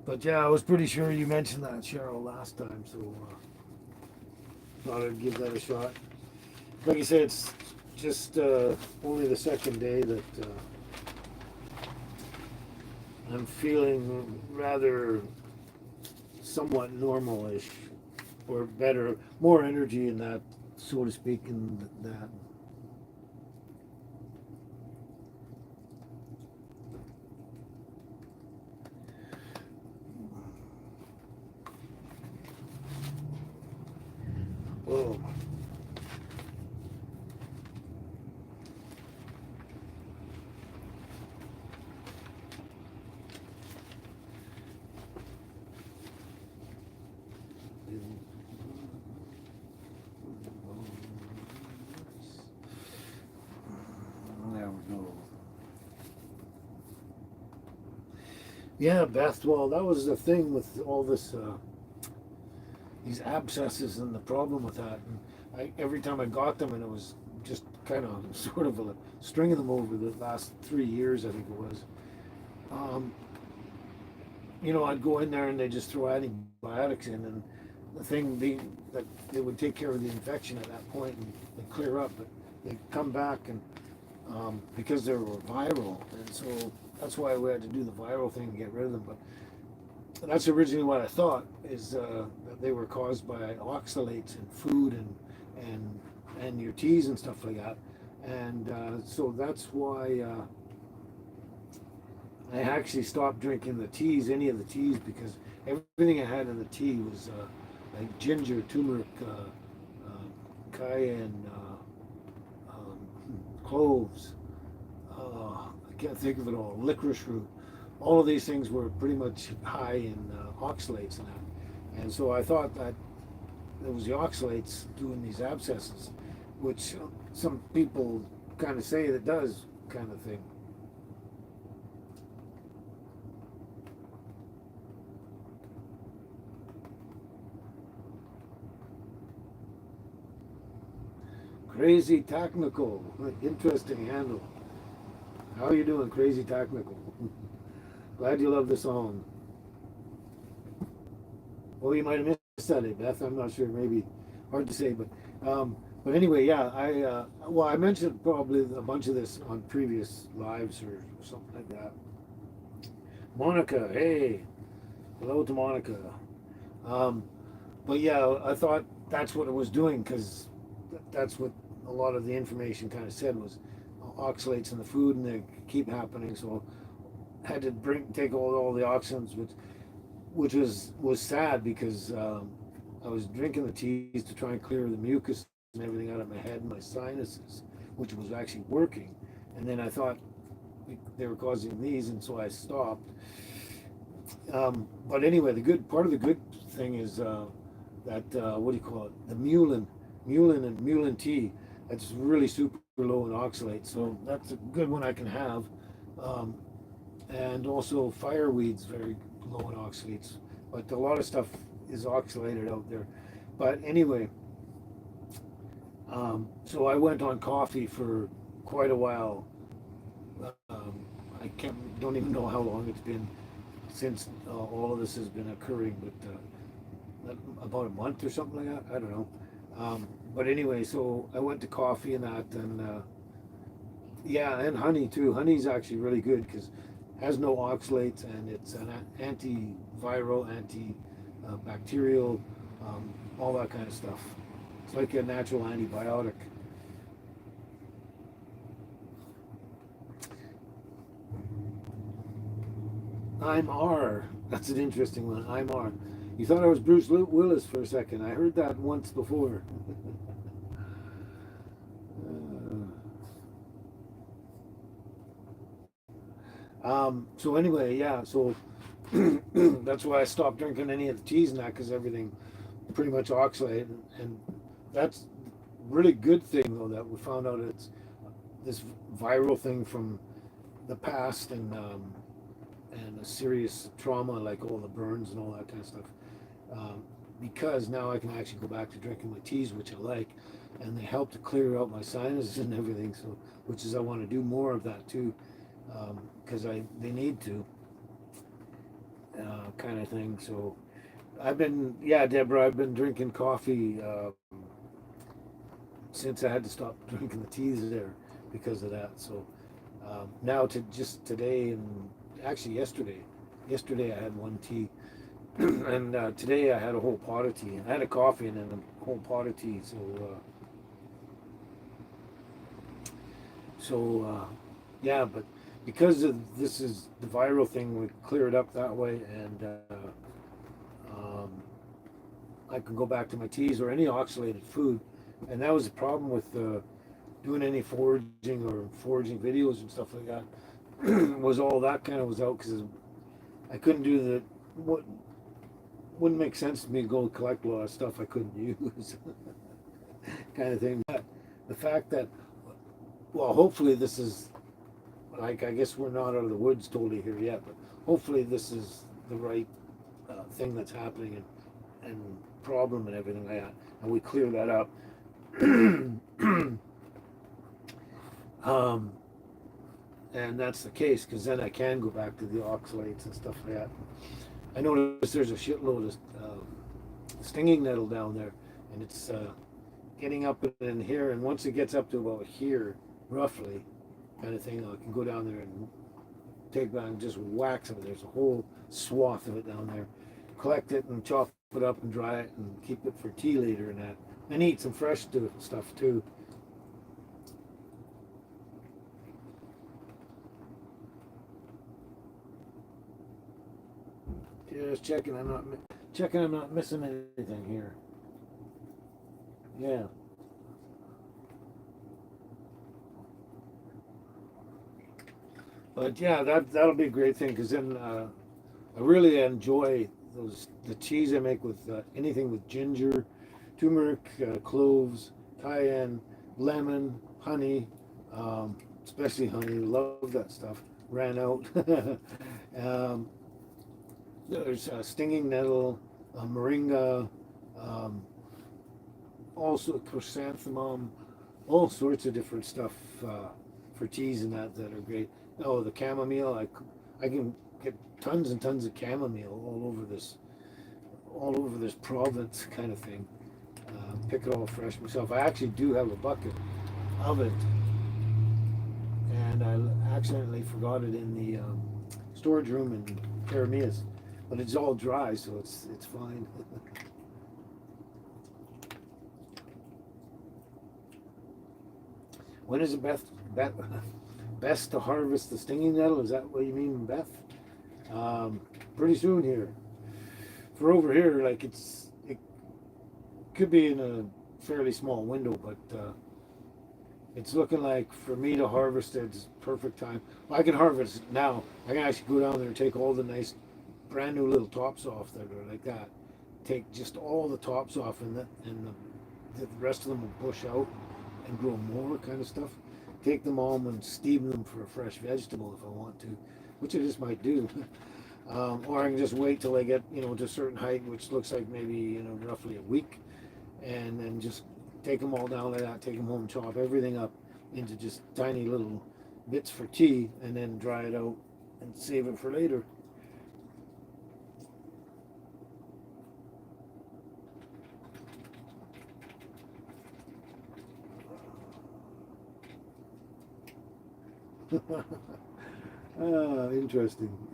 But yeah, I was pretty sure you mentioned that, Cheryl, last time, so thought I'd give that a shot. Like you said, it's just only the second day that I'm feeling rather somewhat normal-ish, or better, more energy in that, so to speak, in that. Whoa. There we go. Yeah, Beth. Well, that was the thing with all this, these abscesses, and the problem with that. And every time I got them, and it was just kind of sort of a stringing them over the last 3 years, I think it was. Um, I'd go in there and they just throw antibiotics in, and the thing being that they would take care of the infection at that point and they clear up, but they come back and because they were viral, and so that's why we had to do the viral thing to get rid of them. But that's originally what I thought is that they were caused by oxalates in food and your teas and stuff like that, and so that's why I actually stopped drinking the teas, any of the teas, because everything I had in the tea was like ginger, turmeric, cayenne, cloves. I can't think of it all. Licorice root. All of these things were pretty much high in oxalates and that. And so I thought that it was the oxalates doing these abscesses, which some people kind of say that does kind of thing. Crazy Technical. Interesting handle. How are you doing, Crazy Technical? Glad you love the song. Well, you might have missed that, Beth. I'm not sure. Maybe hard to say, but anyway, yeah. I mentioned probably a bunch of this on previous lives or something like that. Monica, hey, hello to Monica. Um, but yeah, I thought that's what it was doing, because that's what a lot of the information kind of said was oxalates in the food, and they keep happening. So I had to take all the oxygens, which was sad, because I was drinking the teas to try and clear the mucus and everything out of my head and my sinuses, which was actually working. And then I thought they were causing these, and so I stopped. But anyway, the good part of the good thing is that what do you call it? The mulin and mulin tea. That's really super low in oxalates, so that's a good one I can have. Um, and also fireweed's very low in oxalates, but a lot of stuff is oxalated out there. But anyway, so I went on coffee for quite a while. Don't even know how long it's been since all of this has been occurring, but about a month or something like that. I don't know. But anyway, so I went to coffee and that, and yeah, and honey too. Honey's actually really good because it has no oxalates, and it's an antiviral, antibacterial, all that kind of stuff. It's like a natural antibiotic. I'm R. That's an interesting one. I'm R. You thought I was Bruce Willis for a second. I heard that once before. So anyway, yeah. So that's why I stopped drinking any of the teas and that, because everything pretty much oxalate, and that's really good thing though that we found out it's this viral thing from the past, and a serious trauma like all the burns and all that kind of stuff. Um, because now I can actually go back to drinking my teas, which I like, and they help to clear out my sinuses and everything. So, which is I want to do more of that too, because I they need to, kind of thing. So I've been, yeah, Deborah, I've been drinking coffee since I had to stop drinking the teas there because of that. So now to just today and actually yesterday I had one tea, and today I had a whole pot of tea. I had a coffee and then a whole pot of tea. So yeah, but because of this is the viral thing, we clear it up that way, and um, I can go back to my teas or any oxalated food. And that was the problem with doing any foraging or foraging videos and stuff like that. Was all that kind of was out because I couldn't do the what wouldn't make sense to me to go collect a lot of stuff I couldn't use, kind of thing. But the fact that, well, hopefully this is, like, I guess we're not out of the woods totally here yet, but hopefully this is the right thing that's happening, and problem and everything like that, and we clear that up. um, and that's the case, because then I can go back to the oxalates and stuff like that. I noticed there's a shitload of stinging nettle down there, and it's getting up in here, and once it gets up to about here, roughly, kind of thing, I can go down there and take back and just wax it. There's a whole swath of it down there. Collect it and chop it up and dry it and keep it for tea later and that. And eat some fresh stuff too. Just checking I'm not missing anything here. Yeah. But yeah, that'll be a great thing, because then I really enjoy the cheese I make with anything with ginger, turmeric, cloves, cayenne, lemon, honey, especially honey. Love that stuff. Ran out. um, there's stinging nettle, moringa, um, also chrysanthemum, all sorts of different stuff for teas and that are great. Oh, the chamomile! I can get tons and tons of chamomile all over this province, kind of thing. Pick it all fresh myself. I actually do have a bucket of it, and I accidentally forgot it in the storage room in Paramias, but it's all dry, so it's fine. When is it best to harvest the stinging nettle? Is that what you mean, Beth? Pretty soon here. For over here, like it could be in a fairly small window, but it's looking like for me to harvest it, it's perfect time. Well, I can harvest it now. I can actually go down there and take all the nice, brand new little tops off that are like that. Take just all the tops off, the rest of them will bush out and grow more kind of stuff. Take them home and steam them for a fresh vegetable if I want to, which I just might do. Or I can just wait till they get, to a certain height, which looks like maybe, roughly a week, and then just take them all down like that, take them home, chop everything up into just tiny little bits for tea, and then dry it out and save it for later.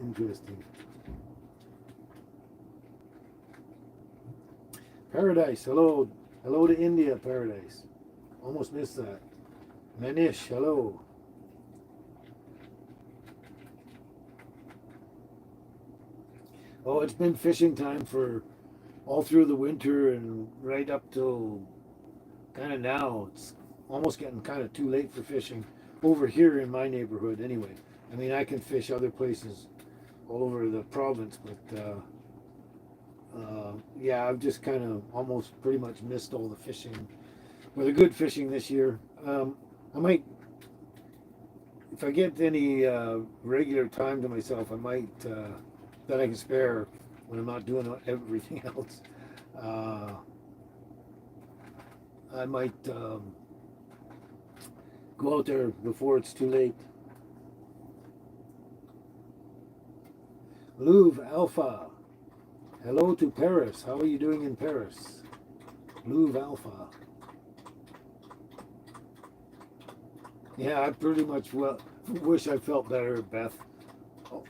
Interesting. Paradise, hello to India, Paradise. Almost missed that. Manish, hello. Oh, it's been fishing time for all through the winter and right up till kind of now. It's almost getting kind of too late for fishing over here in my neighborhood anyway. I mean, I can fish other places all over the province, but yeah, I've just kind of almost pretty much missed all the fishing, or the good fishing this year. I might, if I get any regular time to myself, I might, that I can spare when I'm not doing everything else. Uh, I might go out there before it's too late. Louvre Alpha. Hello to Paris. How are you doing in Paris? Louvre Alpha. Yeah, I pretty much wish I felt better, Beth.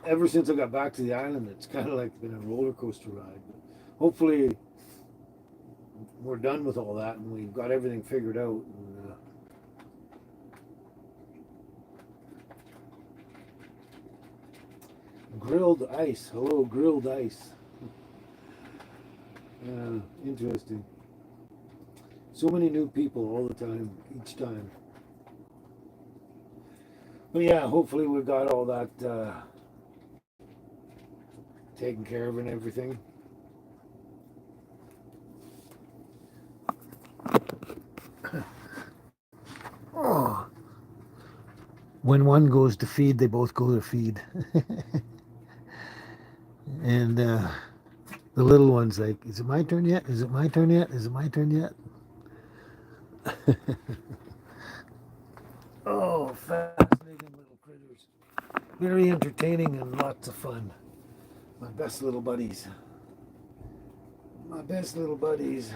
Ever since I got back to the island, it's kind of like been a roller coaster ride. But hopefully, we're done with all that and we've got everything figured out. And, grilled ice. Hello, grilled ice. Interesting. So many new people all the time, each time. But yeah, hopefully we've got all that taken care of and everything. Oh. When one goes to feed, they both go to feed. And the little one's like, is it my turn yet? Is it my turn yet? Is it my turn yet? Oh, fascinating little critters. Very entertaining and lots of fun. My best little buddies. My best little buddies.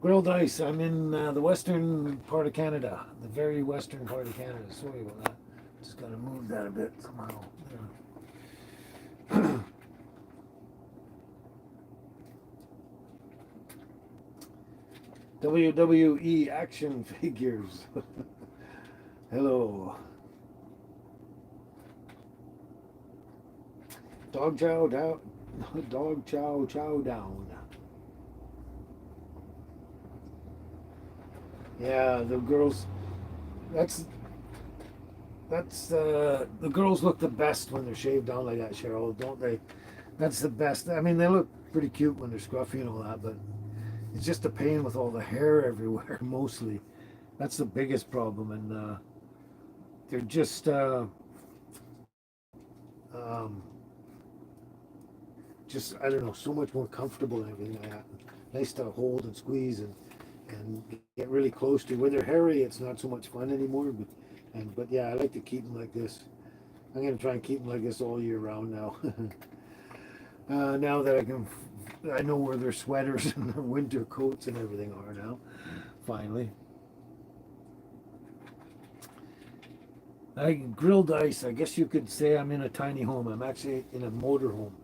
Grilled ice. I'm in the western part of Canada. The very western part of Canada. Sorry about that. Just got to move that a bit somehow. There. WWE action figures. Hello. Dog chow down. Dog chow down. Yeah, the girls. That's the girls look the best when they're shaved down like that, Cheryl, don't they? That's the best. I mean, they look pretty cute when they're scruffy and all that, but it's just a pain with all the hair everywhere. Mostly, that's the biggest problem, and they're just I don't know, so much more comfortable and everything like that. Nice to hold and squeeze and get really close to. When they're hairy, it's not so much fun anymore. But yeah, I like to keep them like this. I'm gonna try and keep them like this all year round now. Now that I know where their sweaters and their winter coats and everything are now. Finally. Grilled ice. I guess you could say I'm in a tiny home. I'm actually in a motor home.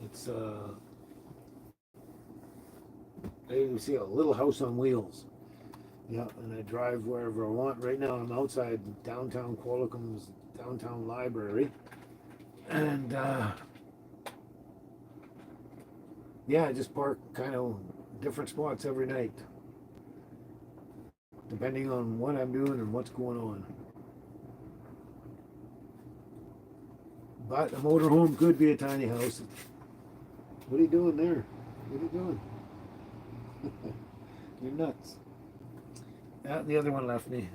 It's you see a little house on wheels. Yeah, and I drive wherever I want. Right now I'm outside downtown Qualicum's downtown library. And yeah, I just park kind of different spots every night. Depending on what I'm doing and what's going on. But a motorhome could be a tiny house. What are you doing there? What are you doing? You're nuts. The other one left me.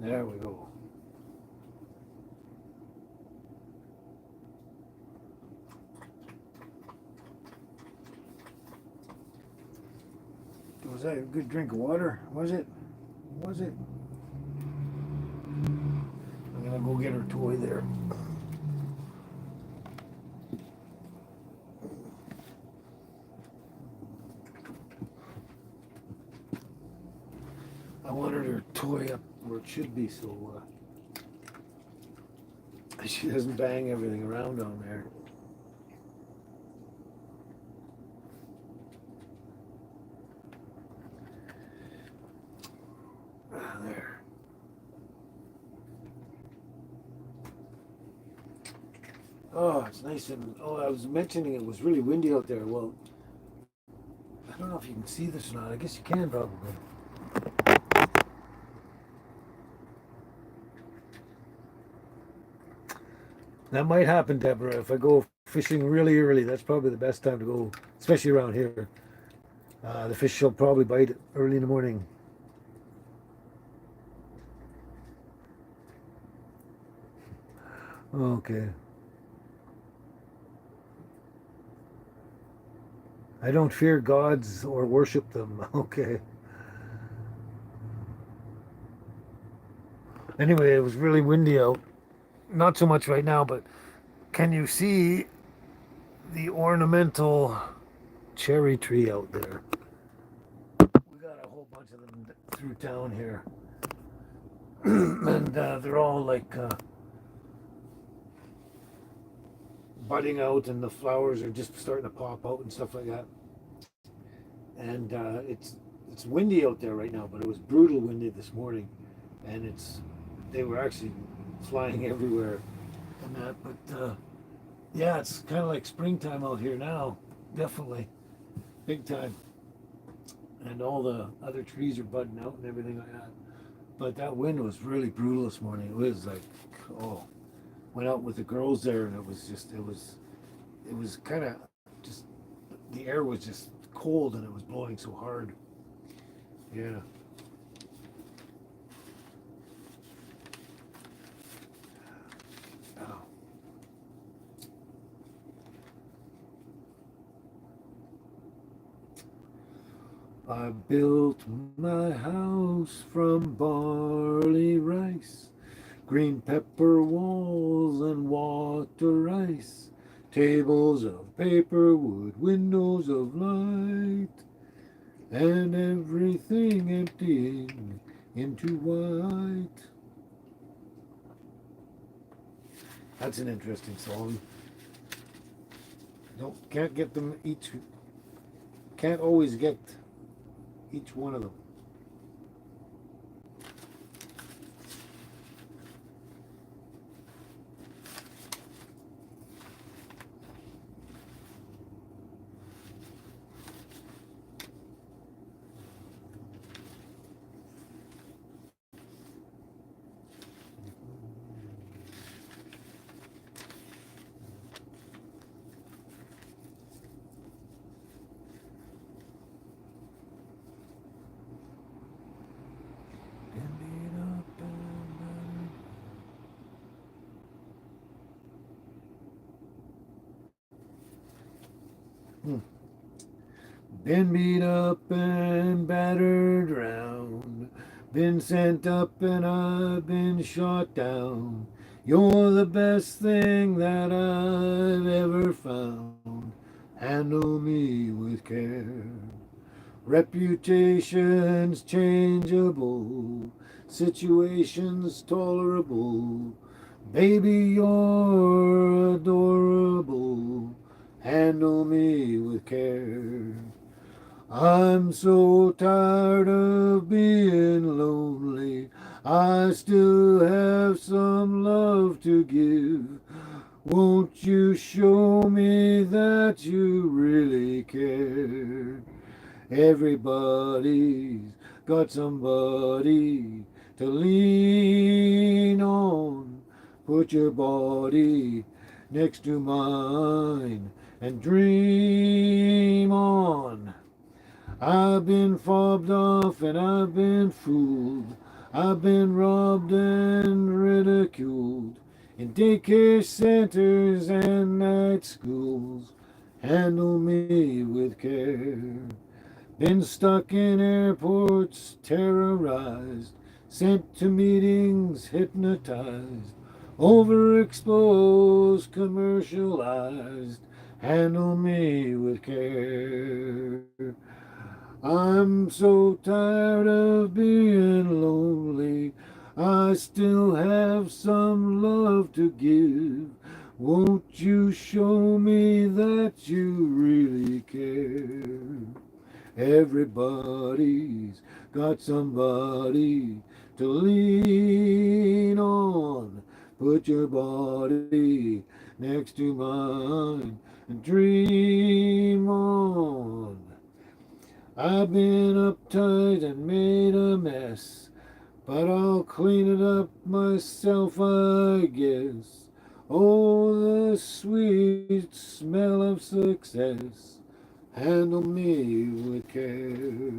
There we go. Was that a good drink of water? Was it? Was it? I'm gonna go get her toy there. I wanted her toy up where it should be, so she doesn't bang everything around on there. There. Oh, it's nice and I was mentioning it was really windy out there. Well, I don't know if you can see this or not. I guess you can probably. That might happen, Deborah, if I go fishing really early. That's probably the best time to go, especially around here. The fish will probably bite early in the morning. Okay. I don't fear gods or worship them. Okay. Anyway, it was really windy out. Not so much right now, but can you see the ornamental cherry tree out there? We got a whole bunch of them through town here. And they're all like budding out, and the flowers are just starting to pop out and stuff like that. And it's windy out there right now, but it was brutal windy this morning, and they were actually flying everywhere and that. But yeah, it's kind of like springtime out here now, definitely, big time. And all the other trees are budding out and everything like that. But that wind was really brutal this morning. It was like, oh, went out with the girls there, and it was kind of just, the air was just cold, and it was blowing so hard. Yeah. Oh. I built my house from barley rice, green pepper walls and water ice, tables of paper wood, windows of light, and everything emptying into white. That's an interesting song. Can't get them each. Can't always get each one of them. Hmm. Been beat up and battered round, been sent up and I've been shot down. You're the best thing that I've ever found. Handle me with care. Reputations changeable, situations tolerable. Baby, you're adorable. Handle me with care. I'm so tired of being lonely. I still have some love to give. Won't you show me that you really care? Everybody's got somebody to lean on. Put your body next to mine and dream on. I've been fobbed off and I've been fooled. I've been robbed and ridiculed in daycare centers and night schools. Handle me with care. Been stuck in airports, terrorized, sent to meetings, hypnotized, overexposed, commercialized. Handle me with care. I'm so tired of being lonely. I still have some love to give. Won't you show me that you really care? Everybody's got somebody to lean on. Put your body next to mine and dream on. I've been uptight and made a mess, but I'll clean it up myself, I guess. Oh, the sweet smell of success. Handle me with care.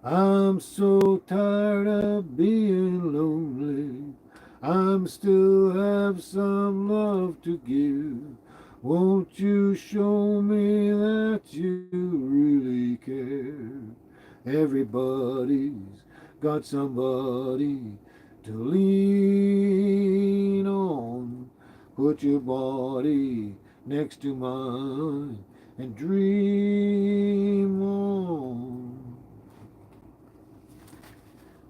I'm so tired of being lonely. I'm still have some love to give. Won't you show me that you really care? Everybody's got somebody to lean on. Put your body next to mine and dream on.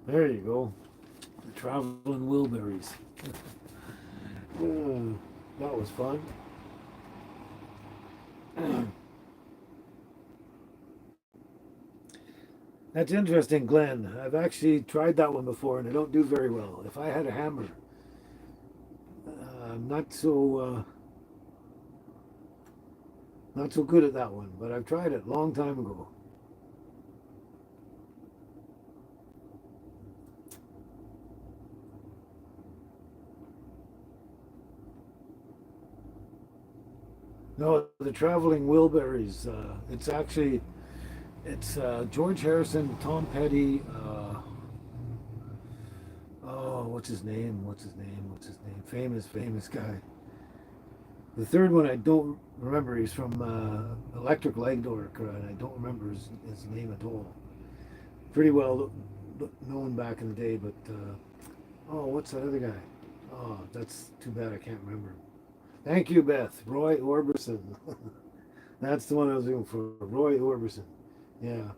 There you go. The Traveling Wilburys. That was fun. That's interesting, Glenn. I've actually tried that one before and I don't do very well. If I had a hammer, I'm not so good at that one, but I've tried it a long time ago. No, the Traveling Wilburys. It's George Harrison, Tom Petty. Oh, what's his name? What's his name? What's his name? Famous guy. The third one I don't remember. He's from Electric Light Orchestra, and I don't remember his name at all. Pretty well known back in the day, but oh, what's that other guy? Oh, that's too bad I can't remember. Thank you, Beth. Roy Orbison. That's the one I was looking for. Roy Orbison. Yeah.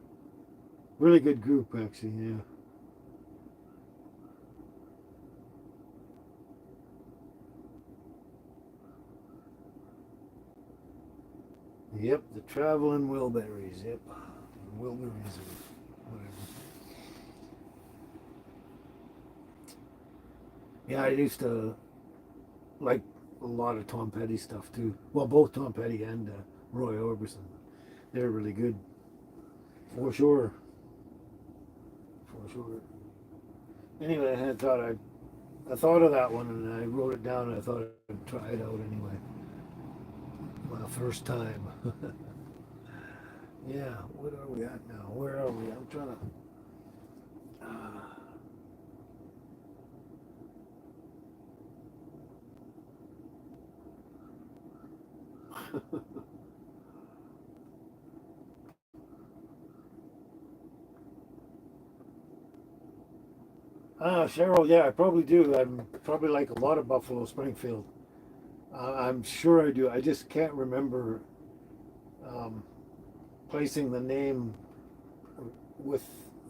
Really good group, actually. Yeah. Yep, the Traveling Wilburys. Yep. Wilburys or whatever. Yeah, I used to like a lot of Tom Petty stuff too. Well, both Tom Petty and Roy Orbison. They're really good. For sure. For sure. Anyway, I thought of that one and I wrote it down and I thought I'd try it out anyway. My first time. Yeah, what are we at now? Where are we? I'm trying to. Cheryl, yeah, I probably do. I'm probably like a lot of Buffalo Springfield. I'm sure I do. I just can't remember um, placing the name with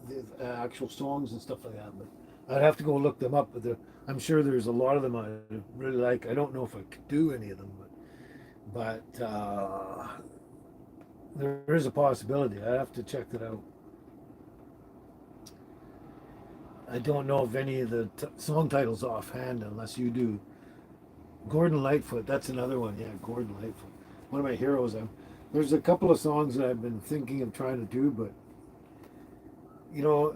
the actual songs and stuff like that. But I'd have to go look them up. But I'm sure there's a lot of them I really like. I don't know if I could do any of them, but there is a possibility. I have to check that out. I don't know of any of the song titles offhand unless you do. Gordon Lightfoot, that's another one. Yeah, Gordon Lightfoot, one of my heroes. There's a couple of songs that I've been thinking of trying to do, but you know,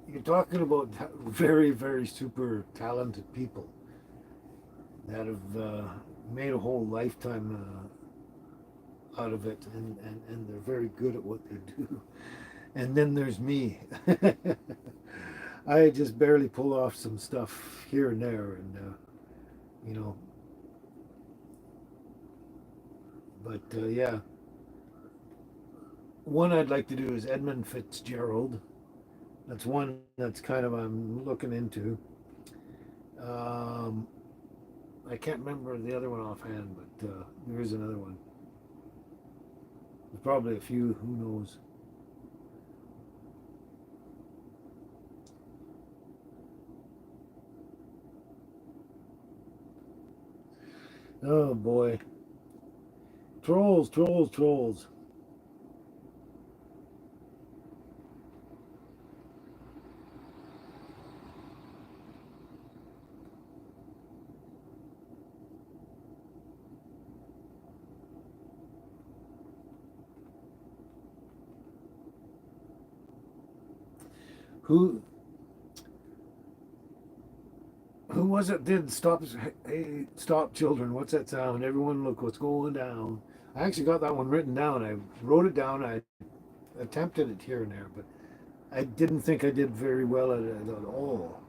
you're talking about very super talented people that have made a whole lifetime out of it, and they're very good at what they do. And then there's me. I just barely pull off some stuff here and there, and you know, but yeah, one I'd like to do is Edmund Fitzgerald. That's one that's kind of I'm looking into. Um, I can't remember the other one offhand, but there is another one. There's probably a few. Who knows? Oh boy, trolls. Who who was it did stop? Hey, stop, children! What's that sound? Everyone, look what's going down. I actually got that one written down. I wrote it down. I attempted it here and there, but I didn't think I did very well at it at all.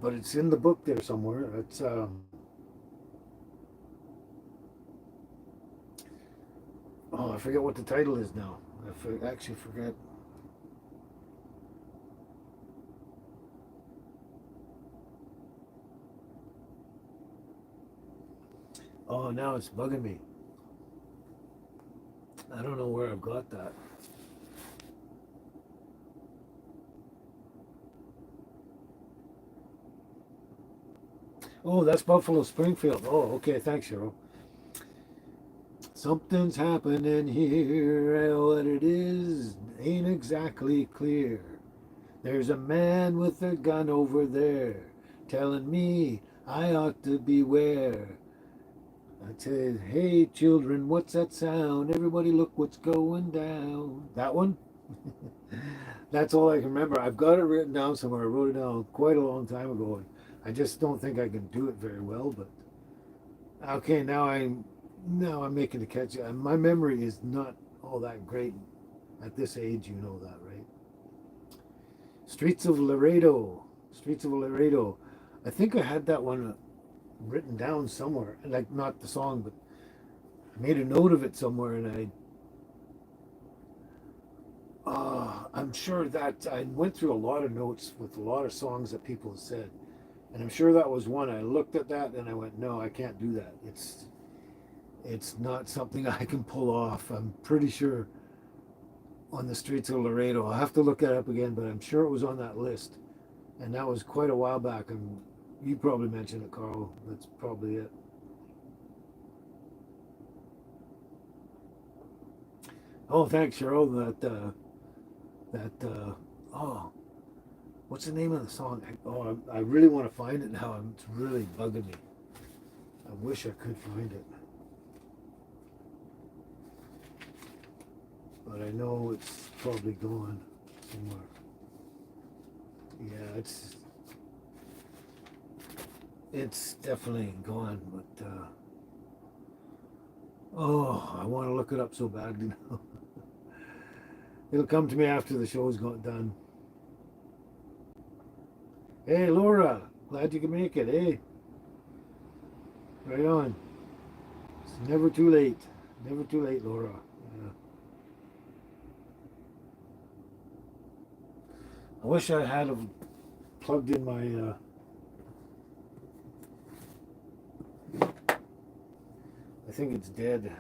But it's in the book there somewhere. It's oh, I forget what the title is now. Actually forget. Oh, now it's bugging me. I don't know where I've got that. Oh, that's Buffalo Springfield. Oh, okay. Thanks, Cheryl. Something's happening here. What it is ain't exactly clear. There's a man with a gun over there telling me I ought to beware. I said, hey, children, what's that sound? Everybody look what's going down. That one? That's all I can remember. I've got it written down somewhere. I wrote it down quite a long time ago. And I just don't think I can do it very well. But okay, now I'm making a catch. My memory is not all that great at this age. You know that, right? Streets of Laredo. Streets of Laredo. I think I had that one written down somewhere. Like not the song, but I made a note of it somewhere, and I'm sure that I went through a lot of notes with a lot of songs that people said, and I'm sure that was one. I looked at that and I went, no, I can't do that. It's not something I can pull off. I'm pretty sure on the Streets of Laredo. I'll have to look that up again, but I'm sure it was on that list, and that was quite a while back. And you probably mentioned it, Carl. That's probably it. Oh, thanks, Cheryl. Oh, what's the name of the song? Oh, I really want to find it now. It's really bugging me. I wish I could find it, but I know it's probably gone somewhere. Yeah, it's definitely gone. But oh, I want to look it up so badly now. It'll come to me after the show's got done. Hey, Laura, glad you can make it. Hey, right on. It's never too late. Never too late, Laura. Yeah. I wish I had plugged in my. I think it's dead.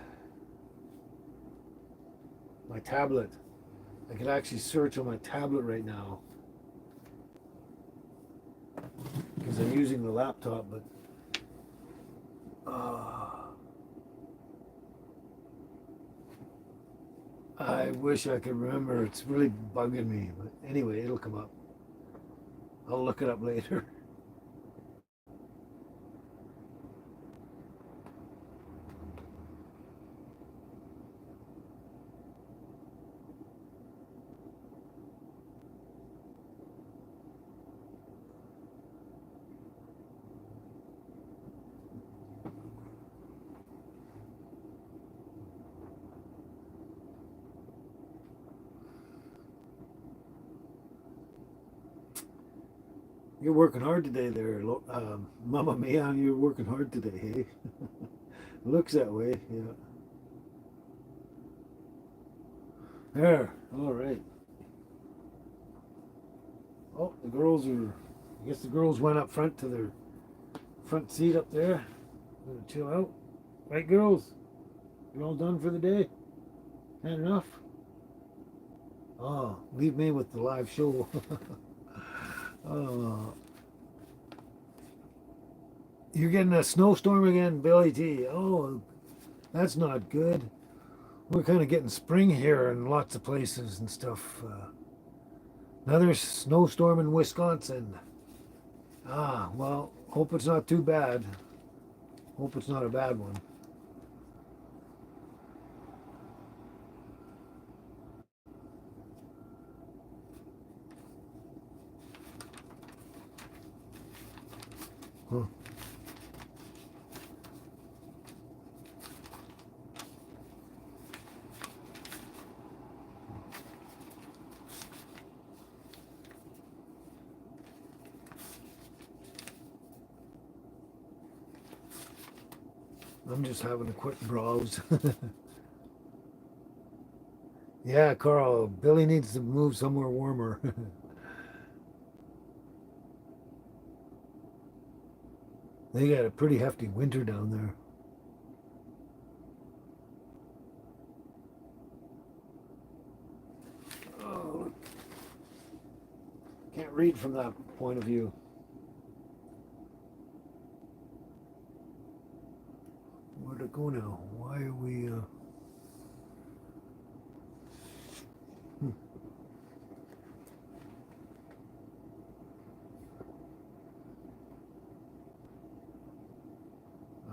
My tablet. I could actually search on my tablet right now because I'm using the laptop, but I wish I could remember. It's really bugging me. But anyway, it'll come up. I'll look it up later. You're working hard today there, Mama Mia. You're working hard today, hey? Looks that way, yeah. There, all right. Oh, the girls are. I guess the girls went up front to their front seat up there. Gonna chill out. Right, girls? You're all done for the day? Had enough? Oh, leave me with the live show. Oh, you're getting a snowstorm again, Billy T. Oh, that's not good. We're kind of getting spring here in lots of places and stuff. Another snowstorm in Wisconsin. Ah, well, hope it's not too bad. Hope it's not a bad one. Huh. I'm just having a quick browse. Yeah, Carl, Billy needs to move somewhere warmer. They got a pretty hefty winter down there. Oh, look. Can't read from that point of view. Where'd it go now? Why are we... hmm.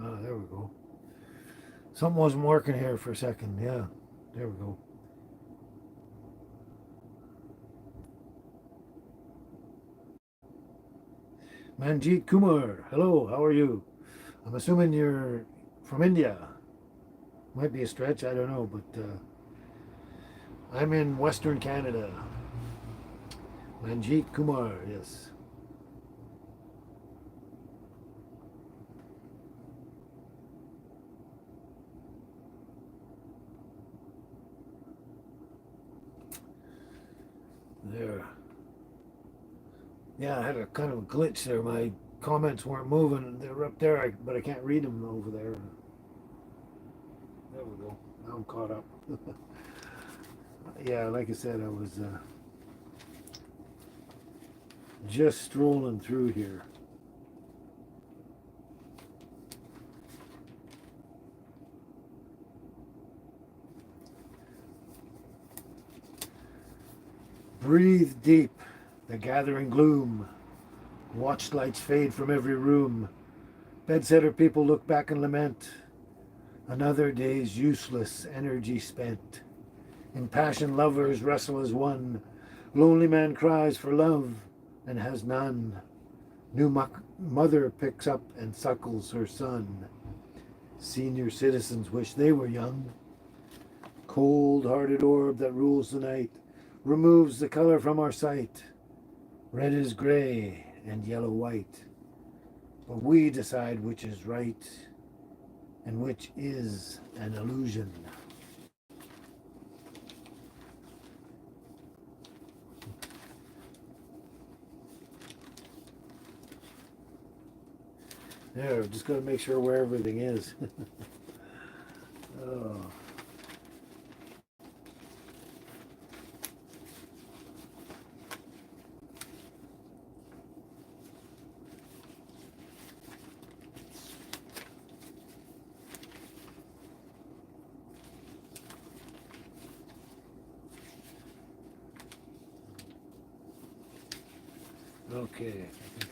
Ah, there we go. Something wasn't working here for a second. Yeah, there we go. Manjeet Kumar, hello, how are you? I'm assuming you're from India. Might be a stretch, I don't know, but I'm in Western Canada. Manjeet Kumar, yes. There. Yeah, I had a kind of a glitch there. My comments weren't moving. They're up there, but I can't read them over there. There we go. Now I'm caught up. Yeah, like I said, I was just strolling through here. Breathe deep, the gathering gloom. Watch lights fade from every room. Bedsetter people look back and lament. Another day's useless energy spent. Impassioned lovers wrestle as one. Lonely man cries for love and has none. New mother picks up and suckles her son. Senior citizens wish they were young. Cold-hearted orb that rules the night removes the color from our sight. Red is gray and yellow white. But we decide which is right and which is an illusion. There, just got to make sure where everything is. Oh. Okay, I think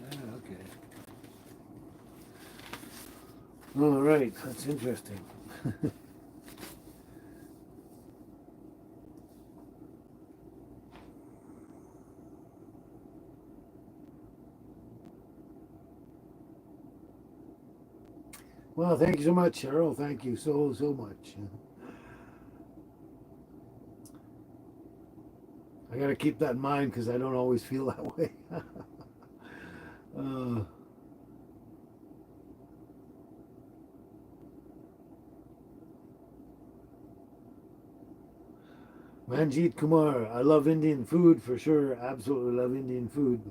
I've, okay. All right, that's interesting. Well, thank you so much, Cheryl. Thank you so much. I got to keep that in mind because I don't always feel that way. uh, Manjeet Kumar, I love Indian food for sure. Absolutely love Indian food.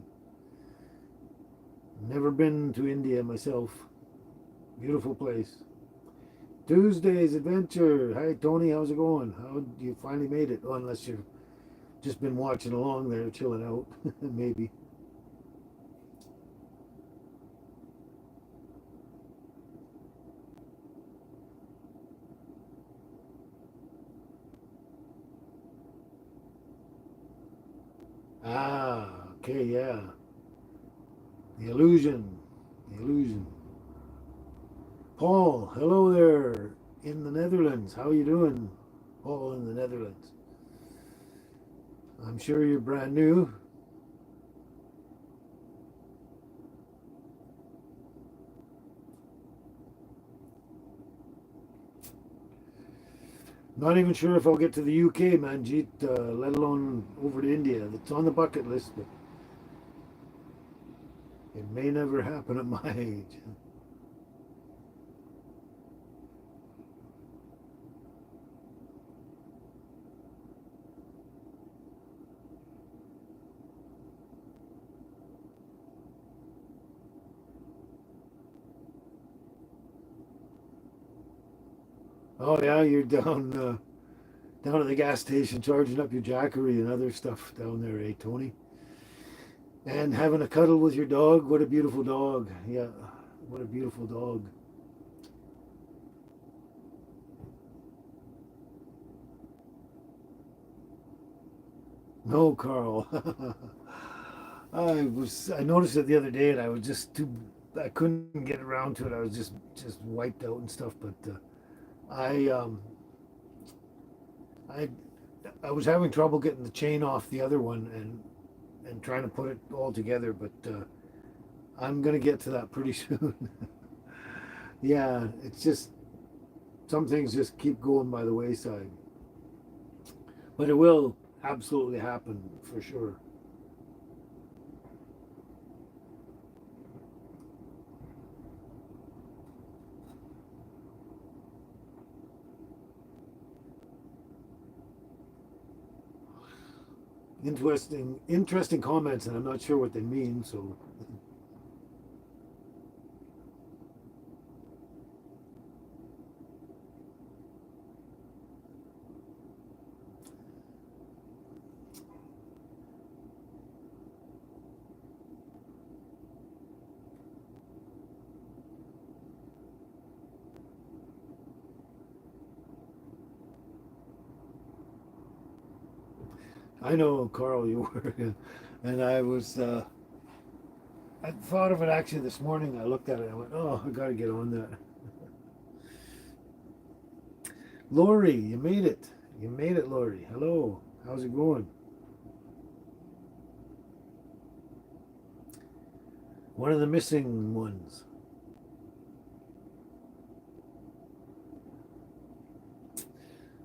Never been to India myself. Beautiful place. Tuesday's adventure. Hi Tony, how's it going? How you finally made it? Oh, unless you've just been watching along there, chilling out, maybe. Ah, okay, yeah. The illusion. The illusion. Paul, hello there in the Netherlands. How are you doing? Paul in the Netherlands. I'm sure you're brand new. Not even sure if I'll get to the UK, Manjeet, let alone over to India. It's on the bucket list, but it may never happen at my age. Oh yeah, you're down at the gas station charging up your Jackery and other stuff down there, eh, Tony? And having a cuddle with your dog. What a beautiful dog. Yeah, what a beautiful dog. No, Carl. I noticed it the other day, and I was just too. I couldn't get around to it. I was just wiped out and stuff. But I I I was having trouble getting the chain off the other one and trying to put it all together. But I'm gonna get to that pretty soon. Yeah, it's just some things just keep going by the wayside, but it will absolutely happen for sure. Interesting comments, and I'm not sure what they mean. So, I know, Carl, you were, and I thought of it actually this morning. I looked at it. I went, "Oh, I got to get on that." Lori, you made it. You made it, Lori. Hello. How's it going? One of the missing ones.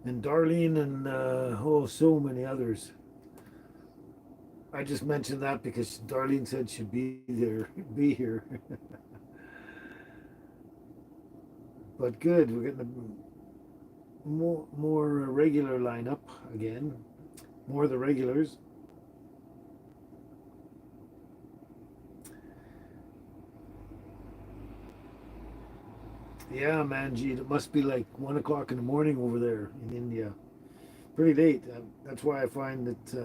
And Darlene and oh, so many others. I just mentioned that because Darlene said she'd be there, be here. But good, we're getting a more regular lineup again. More of the regulars. Yeah, man, gee, it must be like 1 o'clock in the morning over there in India. Pretty late. That's why I find it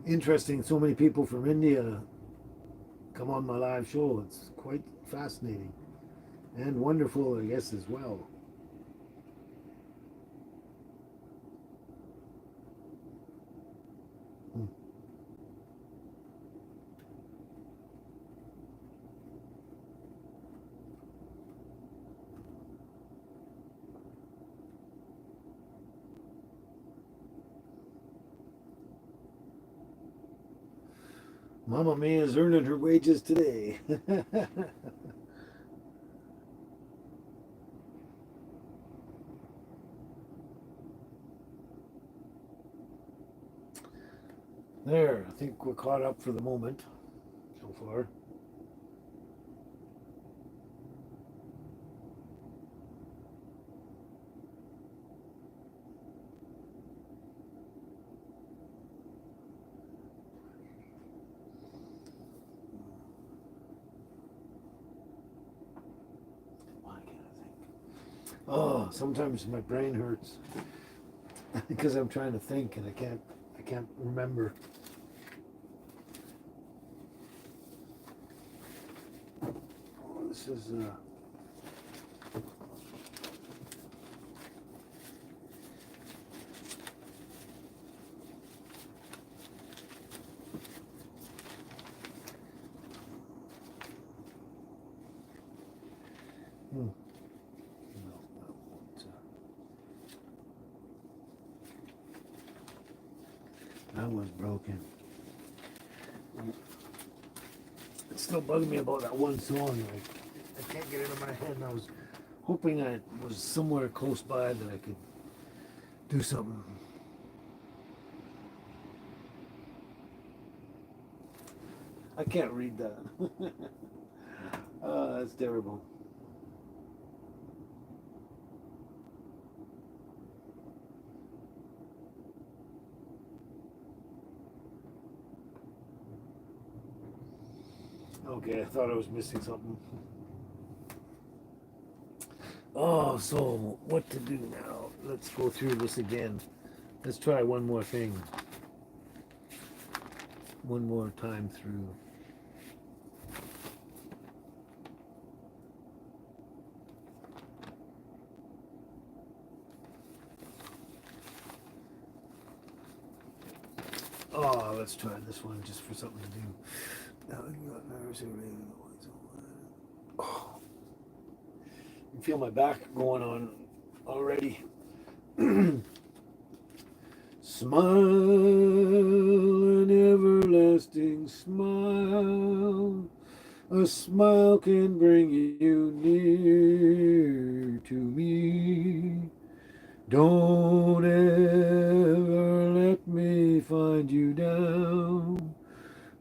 interesting. So many people from India come on my live show. It's quite fascinating and wonderful, I guess, as well. Hmm. Mama Mia is earning her wages today. There, I think we're caught up for the moment so far. Why can't I think? Oh, sometimes my brain hurts because I'm trying to think and I can't remember. Oh, this is hmm. No, that won't, That was broken. It's still bugging me about that one song. Like, I can't get it in my head, and I was hoping I was somewhere close by that I could do something. I can't read that. That's terrible. Okay, I thought I was missing something. Oh, so what to do now? Let's go through this again. Let's try one more thing. One more time through. Oh, let's try this one just for something to do. Now you got nerves and oh, you feel my back going on already. Smile, an everlasting smile. A smile can bring you near to me. Don't ever let me find you down,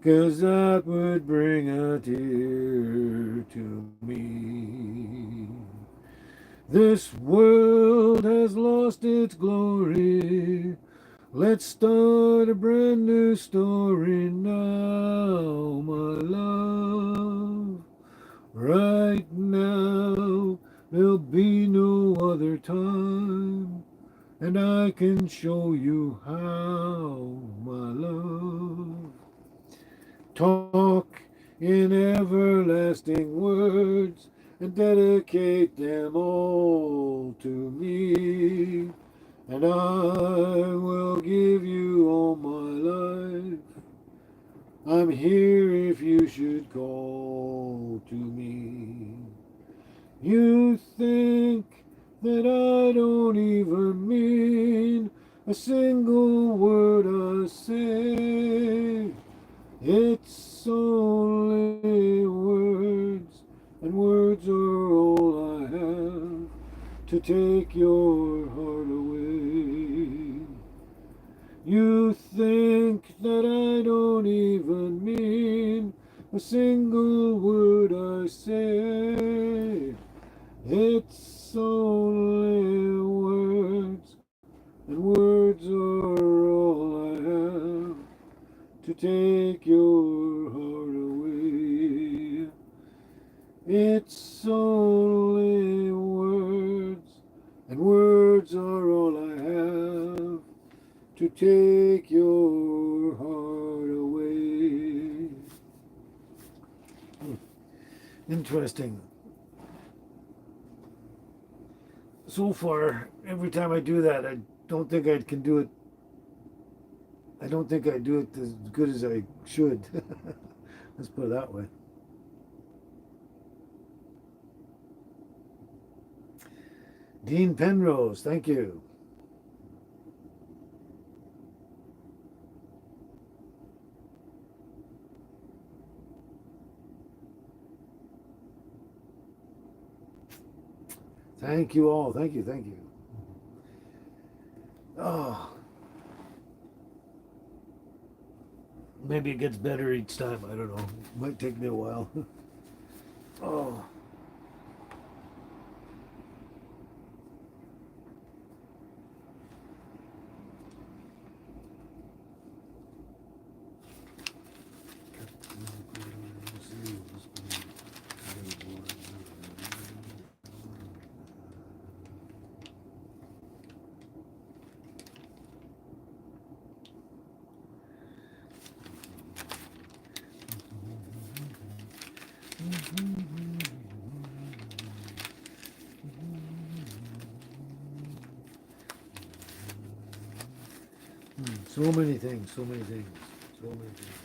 'cause that would bring a tear to me. This world has lost its glory. Let's start a brand new story now, my love. Right now, there'll be no other time, and I can show you how, my love. Talk in everlasting words and dedicate them all to me, and I will give you all my life. I'm here if you should call to me. You think that I don't even mean a single word I say. It's only words, and words are all I have to take your heart away. You think that I don't even mean a single word I say. It's only words, and words are all I have to take your heart away. It's only words, and words are all I have to take your heart away. Interesting. So far, every time I do that, I don't think I can do it. I don't think I do it as good as I should. Let's put it that way. Dean Penrose, thank you. Thank you all. Thank you. Thank you. Oh, maybe it gets better each time. I don't know. Might take me a while. Oh. So many things, so many things, so many things.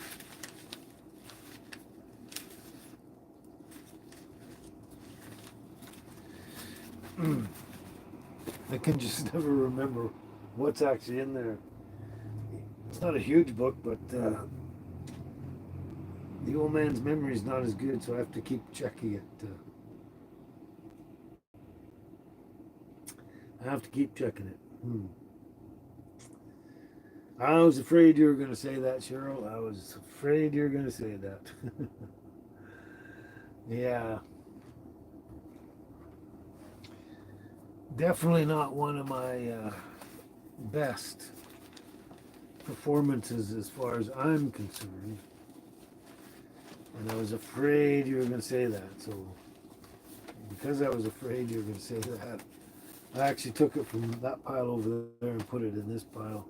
I can just never remember what's actually in there. not a huge book, but the old man's memory is not as good, so I have to keep checking it. I have to keep checking it. I was afraid you were going to say that, Cheryl. I was afraid you were going to say that. Yeah, definitely not one of my best performances as far as I'm concerned. And I was afraid you were going to say that. So, because I was afraid you were going to say that, I actually took it from that pile over there and put it in this pile.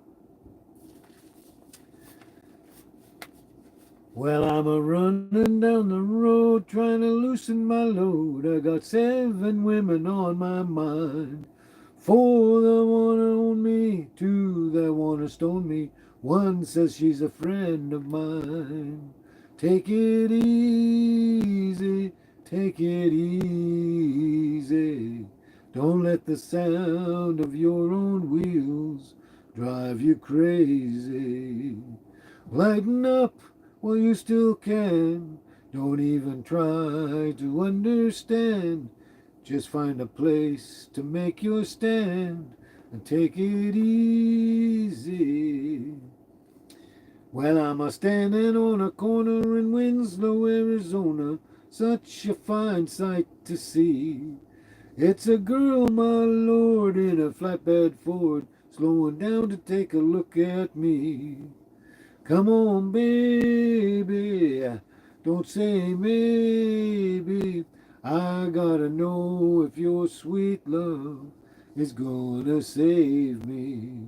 Well, I'm a running down the road trying to loosen my load. I got 7 women on my mind. 4 that wanna own me, 2 that wanna stone me. 1 says she's a friend of mine. Take it easy, take it easy. Don't let the sound of your own wheels drive you crazy. Lighten up while you still can. Don't even try to understand. Just find a place to make your stand and take it easy. Well, I'm a standing on a corner in Winslow, Arizona. Such a fine sight to see. It's a girl, my lord, in a flatbed Ford, slowing down to take a look at me. Come on, baby, don't say maybe. I gotta know if your sweet love is gonna save me.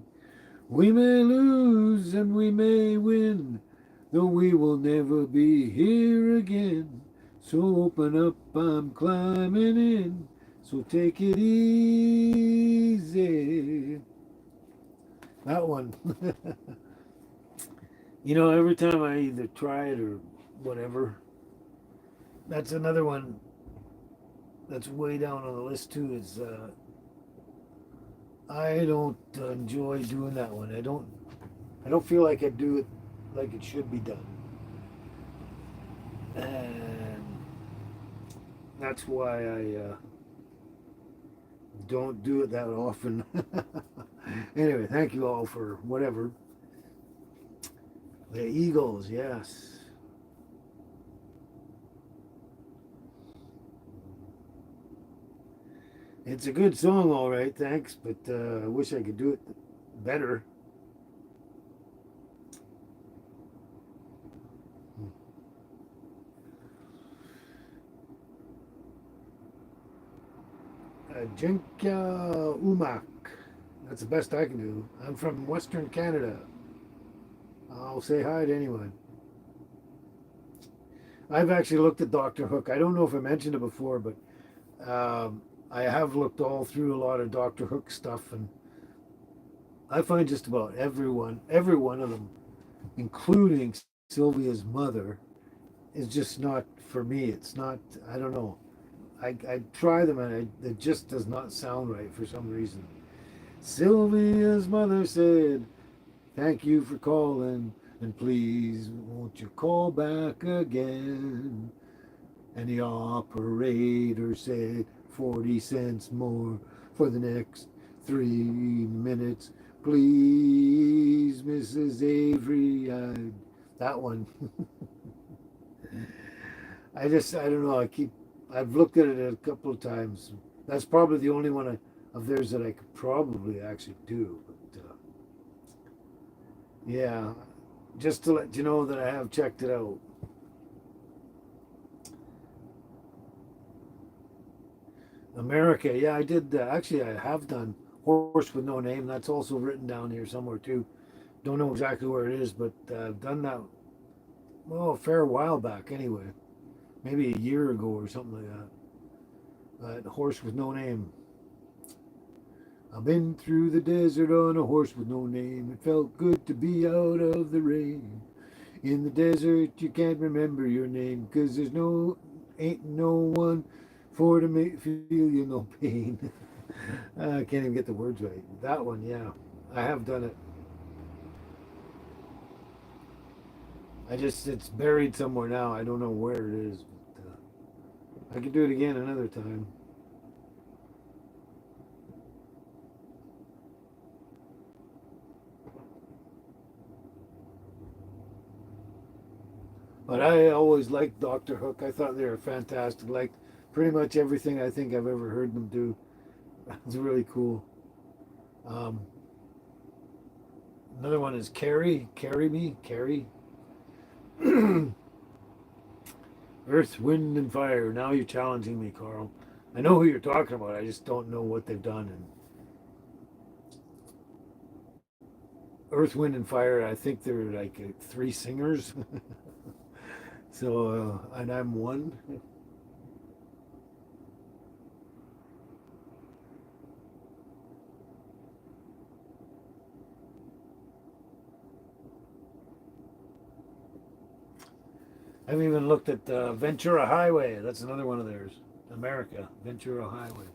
We may lose and we may win, though we will never be here again. So open up, I'm climbing in. So take it easy. That one. You know, every time I either try it or whatever, that's another one that's way down on the list too. Is I don't enjoy doing that one. I don't feel like I do it like it should be done, and that's why I don't do it that often. Anyway, thank you all for whatever. The Eagles, yes. It's a good song, all right, thanks, but I wish I could do it better. Jenka Umak. That's the best I can do. I'm from Western Canada. I'll say hi to anyone. I've actually looked at Doctor Hook. I don't know if I mentioned it before, but I have looked all through a lot of Doctor Hook stuff, and I find just about every one of them, including Sylvia's mother, is just not for me. It's not. I don't know. I try them and it just does not sound right for some reason. Sylvia's mother said, "Thank you for calling, and please won't you call back again?" And the operator said, 40 cents more for the next 3 minutes. Please, Mrs. Avery. That one. I don't know. I've looked at it a couple of times. That's probably the only one of theirs that I could probably actually do. But yeah, just to let you know that I have checked it out. America, yeah, I did. Actually, I have done Horse with No Name. That's also written down here somewhere too. Don't know exactly where it is, but I've done that, well, a fair while back anyway. Maybe a year ago or something like that. Horse with No Name. I've been through the desert on a horse with no name. It felt good to be out of the rain. In the desert, you can't remember your name, 'cause ain't no one for to make feel you no pain. I can't even get the words right. That one, yeah, I have done it. It's buried somewhere now. I don't know where it is, but I could do it again another time. But I always liked Doctor Hook. I thought they were fantastic. Like pretty much everything I think I've ever heard them do. It's really cool. Um, Another one is Carry Me, Carry. Earth, Wind, and Fire. Now you're challenging me, Carl. I know who you're talking about. I just don't know what they've done. And Earth, Wind, and Fire. I think they're like three singers. So, and I'm one. I haven't even looked at Ventura Highway. That's another one of theirs. America, Ventura Highway.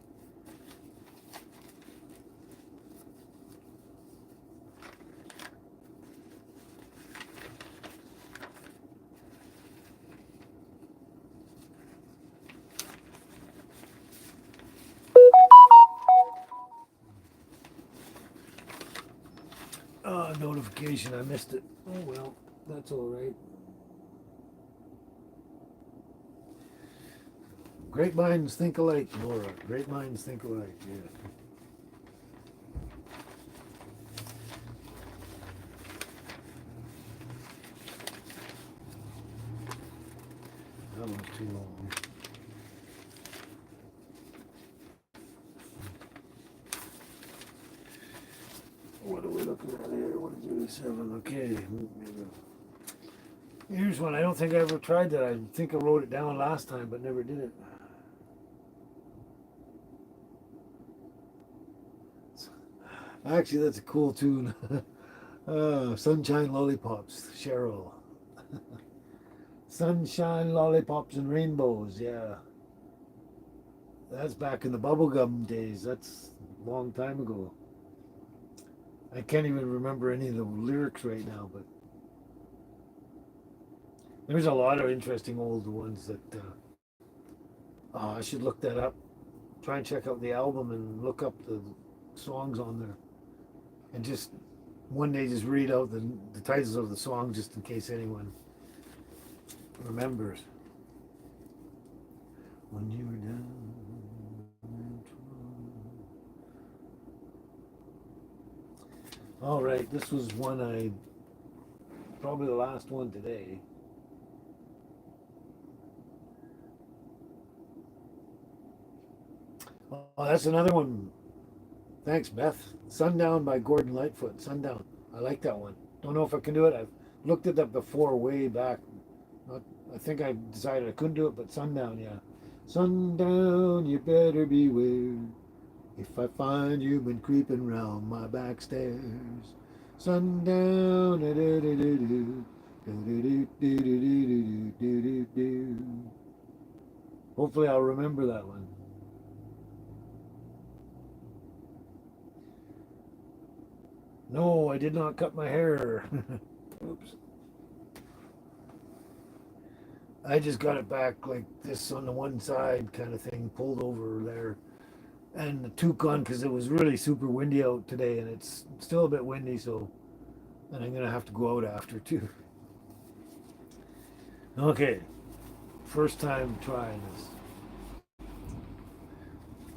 Notification. I missed it. Oh well, that's all right. Great minds think alike, Laura. Great minds think alike. Yeah. That one's too long. What are we looking at here? 137. Okay. Here's one. I don't think I ever tried that. I think I wrote it down last time, but never did it. Actually, that's a cool tune. Sunshine Lollipops, Cheryl. Sunshine, Lollipops, and Rainbows. Yeah. That's back in the bubblegum days. That's a long time ago. I can't even remember any of the lyrics right now, but there's a lot of interesting old ones that I should look that up. Try and check out the album and look up the songs on there, and just one day just read out the titles of the songs just in case anyone remembers. When you were down. All right, this was one probably the last one today. Oh, that's another one. Thanks, Beth. Sundown by Gordon Lightfoot. Sundown. I like that one. Don't know if I can do it. I've looked it up before, way back. Not, I think I decided I couldn't do it, but Sundown, yeah. Sundown, you better beware. If I find you been creeping round my back stairs. Sundown, hopefully I'll remember that one. No, I did not cut my hair. Oops. I just got it back like this on the one side kind of thing, pulled over there. And the toque on because it was really super windy out today and it's still a bit windy, so and I'm going to have to go out after too. Okay, first time trying this.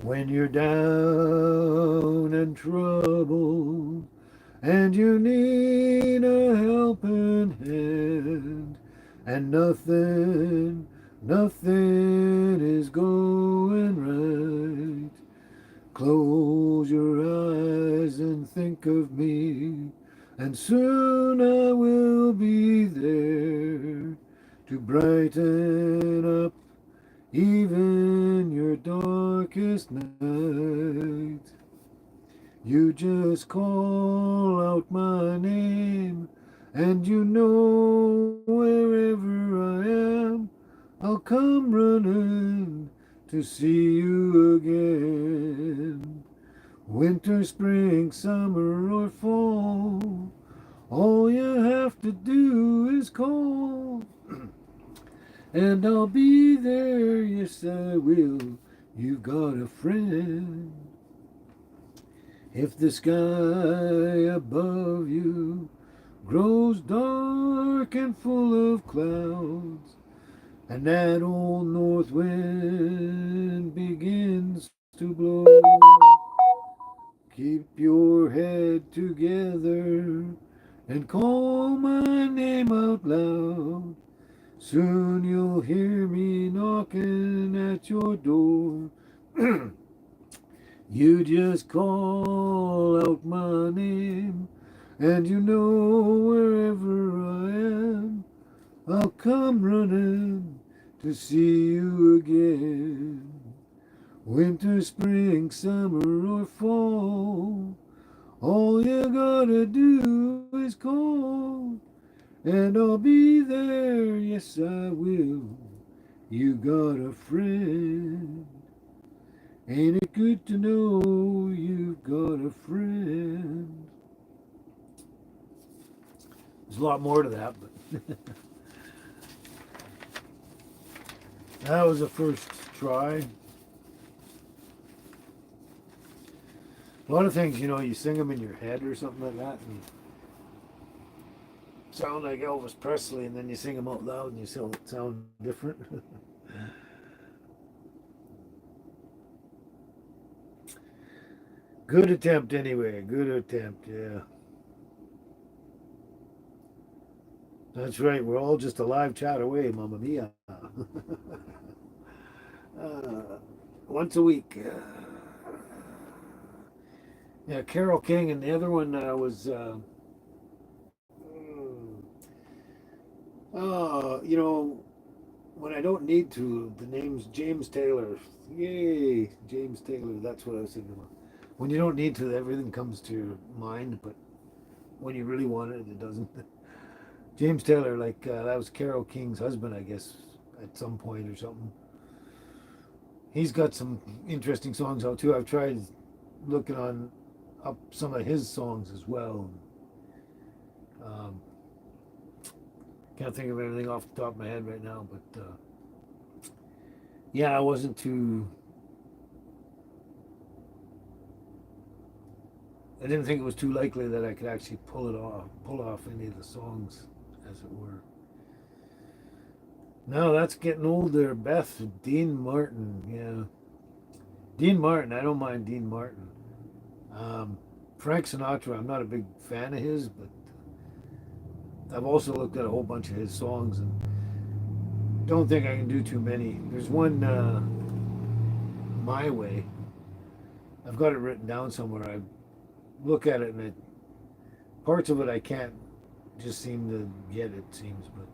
When you're down and troubled and you need a helping hand, and nothing is going right. Close your eyes and think of me, and soon I will be there to brighten up even your darkest night. You just call out my name, and you know wherever I am, I'll come running to see you again. Winter, spring, summer, or fall, All you have to do is call, and I'll be there, yes I will. You've got a friend. If the sky above you grows dark and full of clouds, and that old north wind begins to blow, keep your head together and call my name out loud. Soon you'll hear me knocking at your door. You just call out my name, and you know wherever I am, I'll come running to see you again. Winter, spring, summer, or fall, all you gotta do is call, and I'll be there, yes I will. You got a friend. Ain't it good to know you've got a friend? There's a lot more to that, but that was the first try. A lot of things, you sing them in your head or something like that, and sound like Elvis Presley, and then you sing them out loud, and you sound different. Good attempt, anyway. Good attempt, yeah. That's right. We're all just a live chat away, Mamma Mia. uh, once a week. Yeah, Carol King, and the other one was, when I don't need to, the name's James Taylor. Yay, James Taylor. That's what I was thinking about. When you don't need to, everything comes to your mind, but when you really want it, it doesn't. James Taylor, like that was Carol King's husband, I guess, at some point or something. He's got some interesting songs out too. I've tried looking on up some of his songs as well. Um, can't think of anything off the top of my head right now, but yeah, I wasn't too. I didn't think it was too likely that I could actually pull off any of the songs, as it were. No, that's getting old there, Beth. Dean Martin, yeah. Dean Martin, I don't mind Dean Martin. Um, Frank Sinatra, I'm not a big fan of his, but I've also looked at a whole bunch of his songs and don't think I can do too many. There's one, My Way. I've got it written down somewhere. I look at it and parts of it I can't just seem to get, it seems, but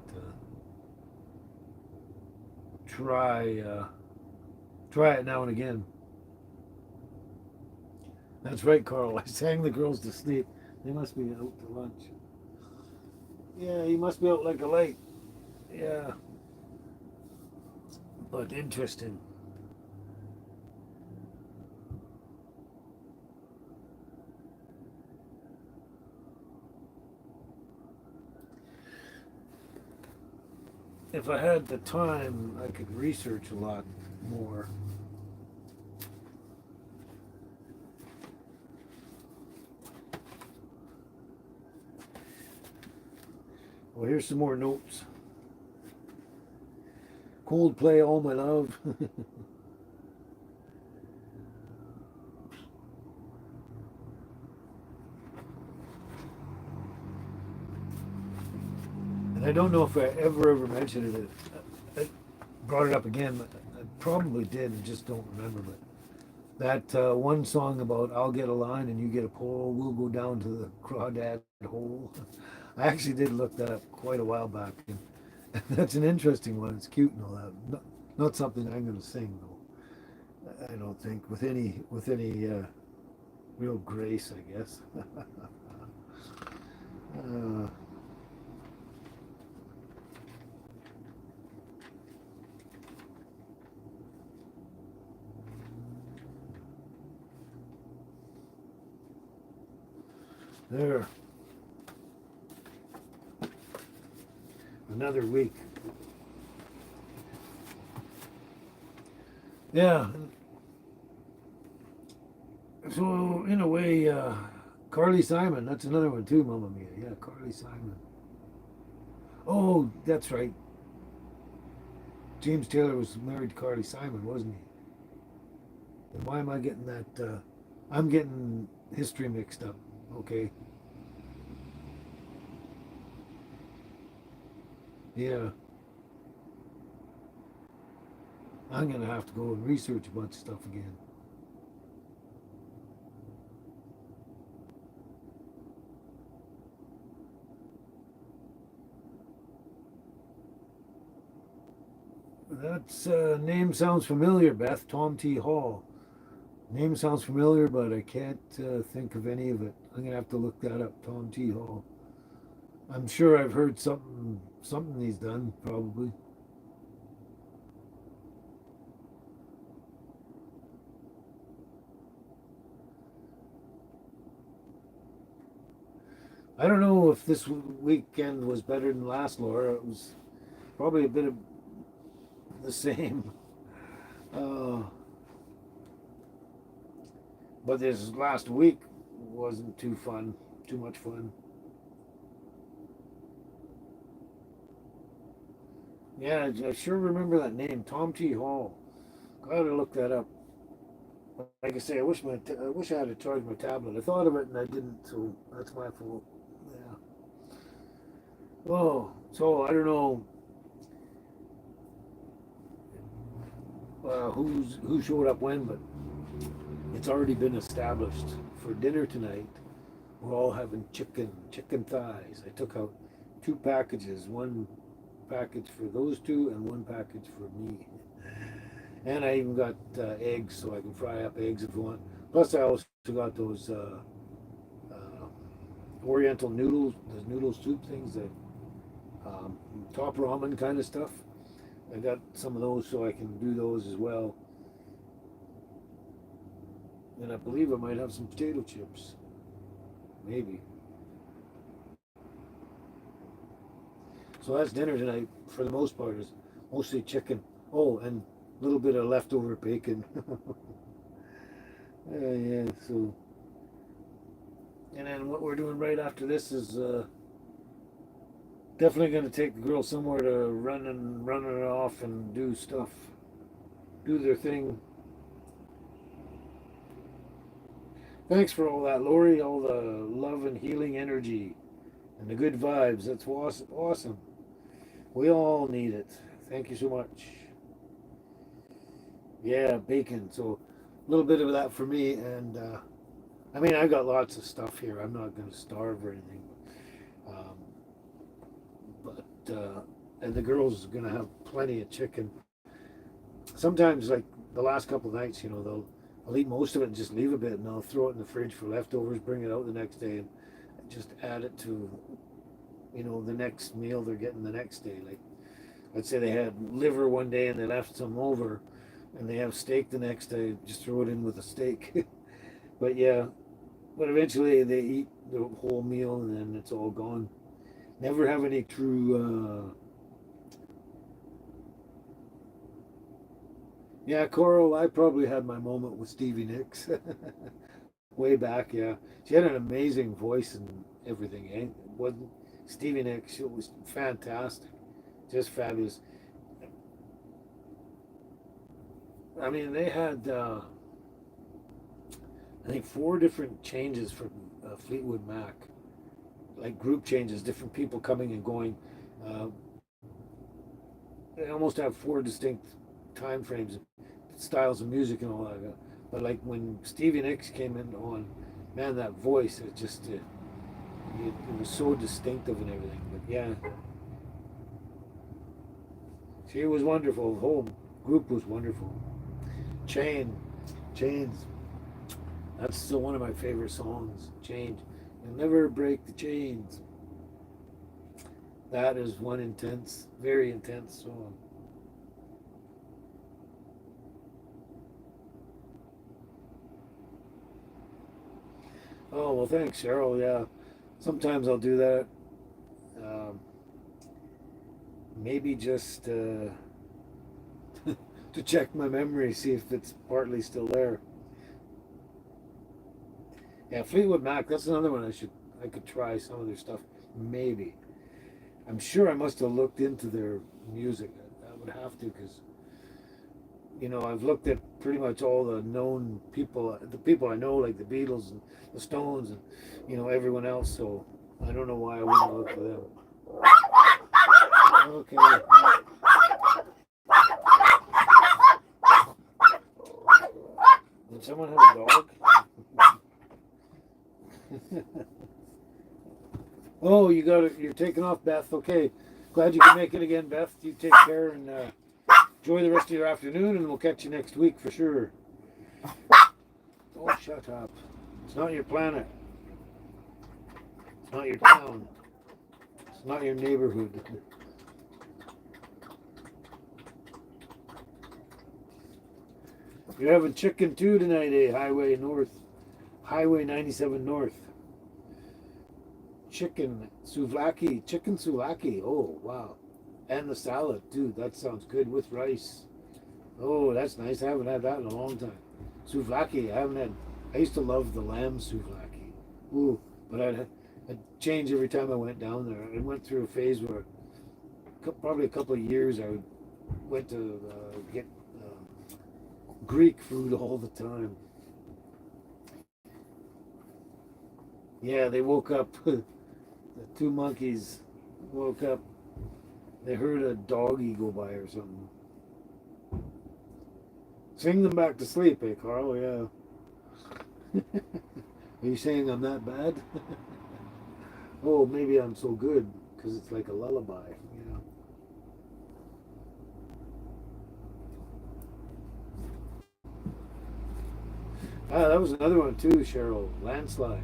try, uh, try it now and again. That's right, Carl. I sang the girls to sleep. They must be out to lunch. Yeah, you must be out like a light. Yeah, but interesting. If I had the time, I could research a lot more. Well, here's some more notes. Coldplay, All My Love. And I don't know if I ever mentioned it. I brought it up again, but I probably did and just don't remember. But that one song about I'll get a line and you get a pole, we'll go down to the crawdad hole. I actually did look that up quite a while back, and that's an interesting one. It's cute and all that. Not something I'm going to sing though. I don't think with any real grace, I guess. uh, there. another week. Yeah. So in a way, Carly Simon. That's another one too, Mamma Mia. Yeah, Carly Simon. Oh, that's right. James Taylor was married to Carly Simon, wasn't he? And why am I getting that? I'm getting history mixed up. Okay. Yeah. I'm gonna have to go and research a bunch of stuff again. That's name sounds familiar, Beth. Tom T. Hall. Name sounds familiar, but I can't think of any of it. I'm gonna have to look that up. Tom T. Hall. I'm sure I've heard something he's done, probably. I don't know if this weekend was better than last, Laura. It was probably a bit of the same. Uh, but this last week wasn't too fun, too much fun. Yeah, I sure remember that name, Tom T. Hall. Gotta look that up. Like I say, I wish I had to charge my tablet. I thought of it and I didn't, so that's my fault. Yeah. Oh, so I don't know who showed up when, but it's already been established for dinner tonight. We're all having chicken thighs. I took out two packages, one package for those two and one package for me. And I even got eggs, so I can fry up eggs if you want. Plus, I also got those uh, Oriental noodles, those noodle soup things, that top ramen kind of stuff. I got some of those, so I can do those as well. And I believe I might have some potato chips, maybe. So that's dinner tonight. For the most part, is mostly chicken. Oh, and a little bit of leftover bacon. Yeah. So, and then what we're doing right after this is definitely going to take the girls somewhere to run it off and do stuff, do their thing. Thanks for all that, Lori. All the love and healing energy and the good vibes. That's awesome. We all need it. Thank you so much. Yeah, bacon. So a little bit of that for me, and I mean, I got lots of stuff here. I'm not going to starve or anything. Um, but and the girls are going to have plenty of chicken. Sometimes, like the last couple of nights, I'll eat most of it and just leave a bit, and I'll throw it in the fridge for leftovers. Bring it out the next day, and just add it to the next meal they're getting the next day. Like, let's say they had liver one day and they left some over, and they have steak the next day. Just throw it in with the steak. But yeah, but eventually they eat the whole meal and then it's all gone. Never have any true. Yeah, Coral. I probably had my moment with Stevie Nicks way back. Yeah, she had an amazing voice and everything. Eh? Wasn't Stevie Nicks? She was fantastic, just fabulous. I mean, they had I think four different changes for Fleetwood Mac, like group changes, different people coming and going. Uh, they almost have four distinct time frames, styles of music and all that. But like when Stevie Nicks came in on, man, that voice, it was so distinctive and everything. But yeah, she was wonderful. The whole group was wonderful. Chain, Chains. That's still one of my favorite songs. Change. You'll never break the chains. That is one intense, very intense song. Oh, well, thanks, Cheryl. Yeah. Sometimes I'll do that. Um, maybe just to check my memory, see if it's partly still there. Yeah, Fleetwood Mac. That's another one I could try some of their stuff. Maybe. I'm sure I must have looked into their music. I would have to because I've looked at pretty much all the known people, the people I know, like the Beatles and the Stones, and everyone else. So I don't know why I wouldn't look for them. Okay. Did someone have a dog? Oh, you're taking off, Beth. Okay. Glad you can make it again, Beth. You take care and enjoy the rest of your afternoon, and we'll catch you next week for sure. Oh, shut up. It's not your planet. It's not your town. It's not your neighborhood. You're having chicken too tonight, eh? Highway 97 North. Chicken souvlaki. Oh, wow. And the salad, dude. That sounds good with rice. Oh, that's nice. I haven't had that in a long time. Souvlaki, I used to love the lamb souvlaki. Ooh, but I'd change every time I went down there. I went through a phase where probably a couple of years I went to get Greek food all the time. Yeah, they woke up. The two monkeys woke up. They heard a doggy go by or something. Sing them back to sleep, eh, Carl? Yeah. Are you saying I'm that bad? Oh, maybe I'm so good because it's like a lullaby, Ah, that was another one too, Cheryl. Landslide.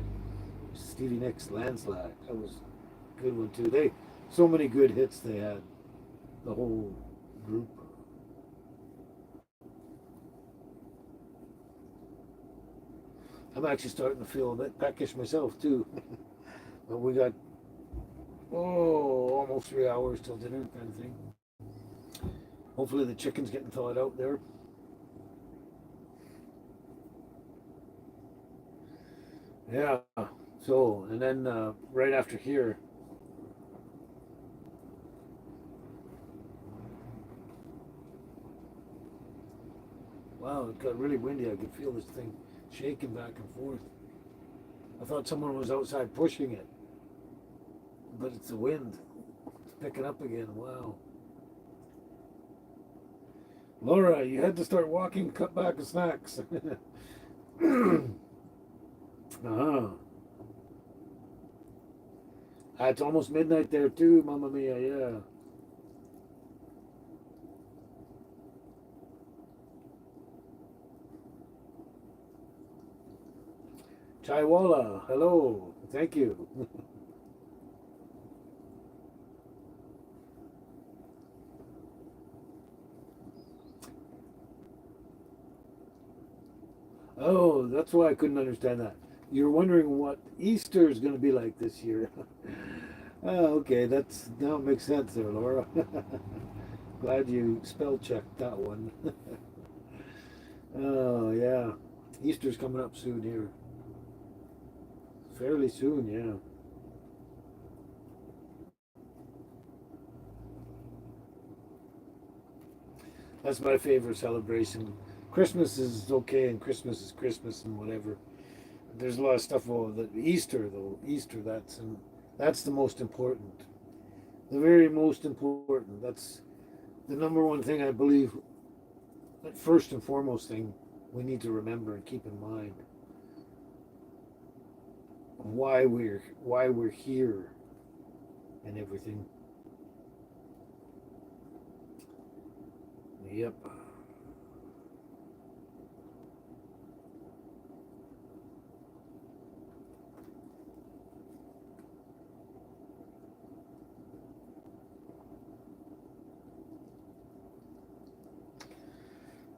Stevie Nicks, Landslide. That was a good one too. So many good hits they had. The whole group. I'm actually starting to feel a bit peckish myself too. But we got almost 3 hours till dinner kind of thing. Hopefully the chicken's getting thawed out there. Yeah. So, and then right after here, wow, it got really windy. I could feel this thing shaking back and forth. I thought someone was outside pushing it, but it's the wind. It's picking up again. Wow. Laura, you had to start walking, cut back the snacks. Uh-huh. It's almost midnight there too, Mamma Mia, yeah. Chaiwala, hello. Thank you. Oh, that's why I couldn't understand that. You're wondering what Easter is going to be like this year. Oh, okay, that's now it makes sense there, Laura. Glad you spell checked that one. Oh, yeah. Easter's coming up soon here. Fairly soon, yeah. That's my favorite celebration. Christmas is okay, and Christmas is Christmas and whatever. There's a lot of stuff about the Easter though. Easter, that's the most important. The very most important. That's the number one thing I believe. The first and foremost thing we need to remember and keep in mind why we're here and everything. Yep.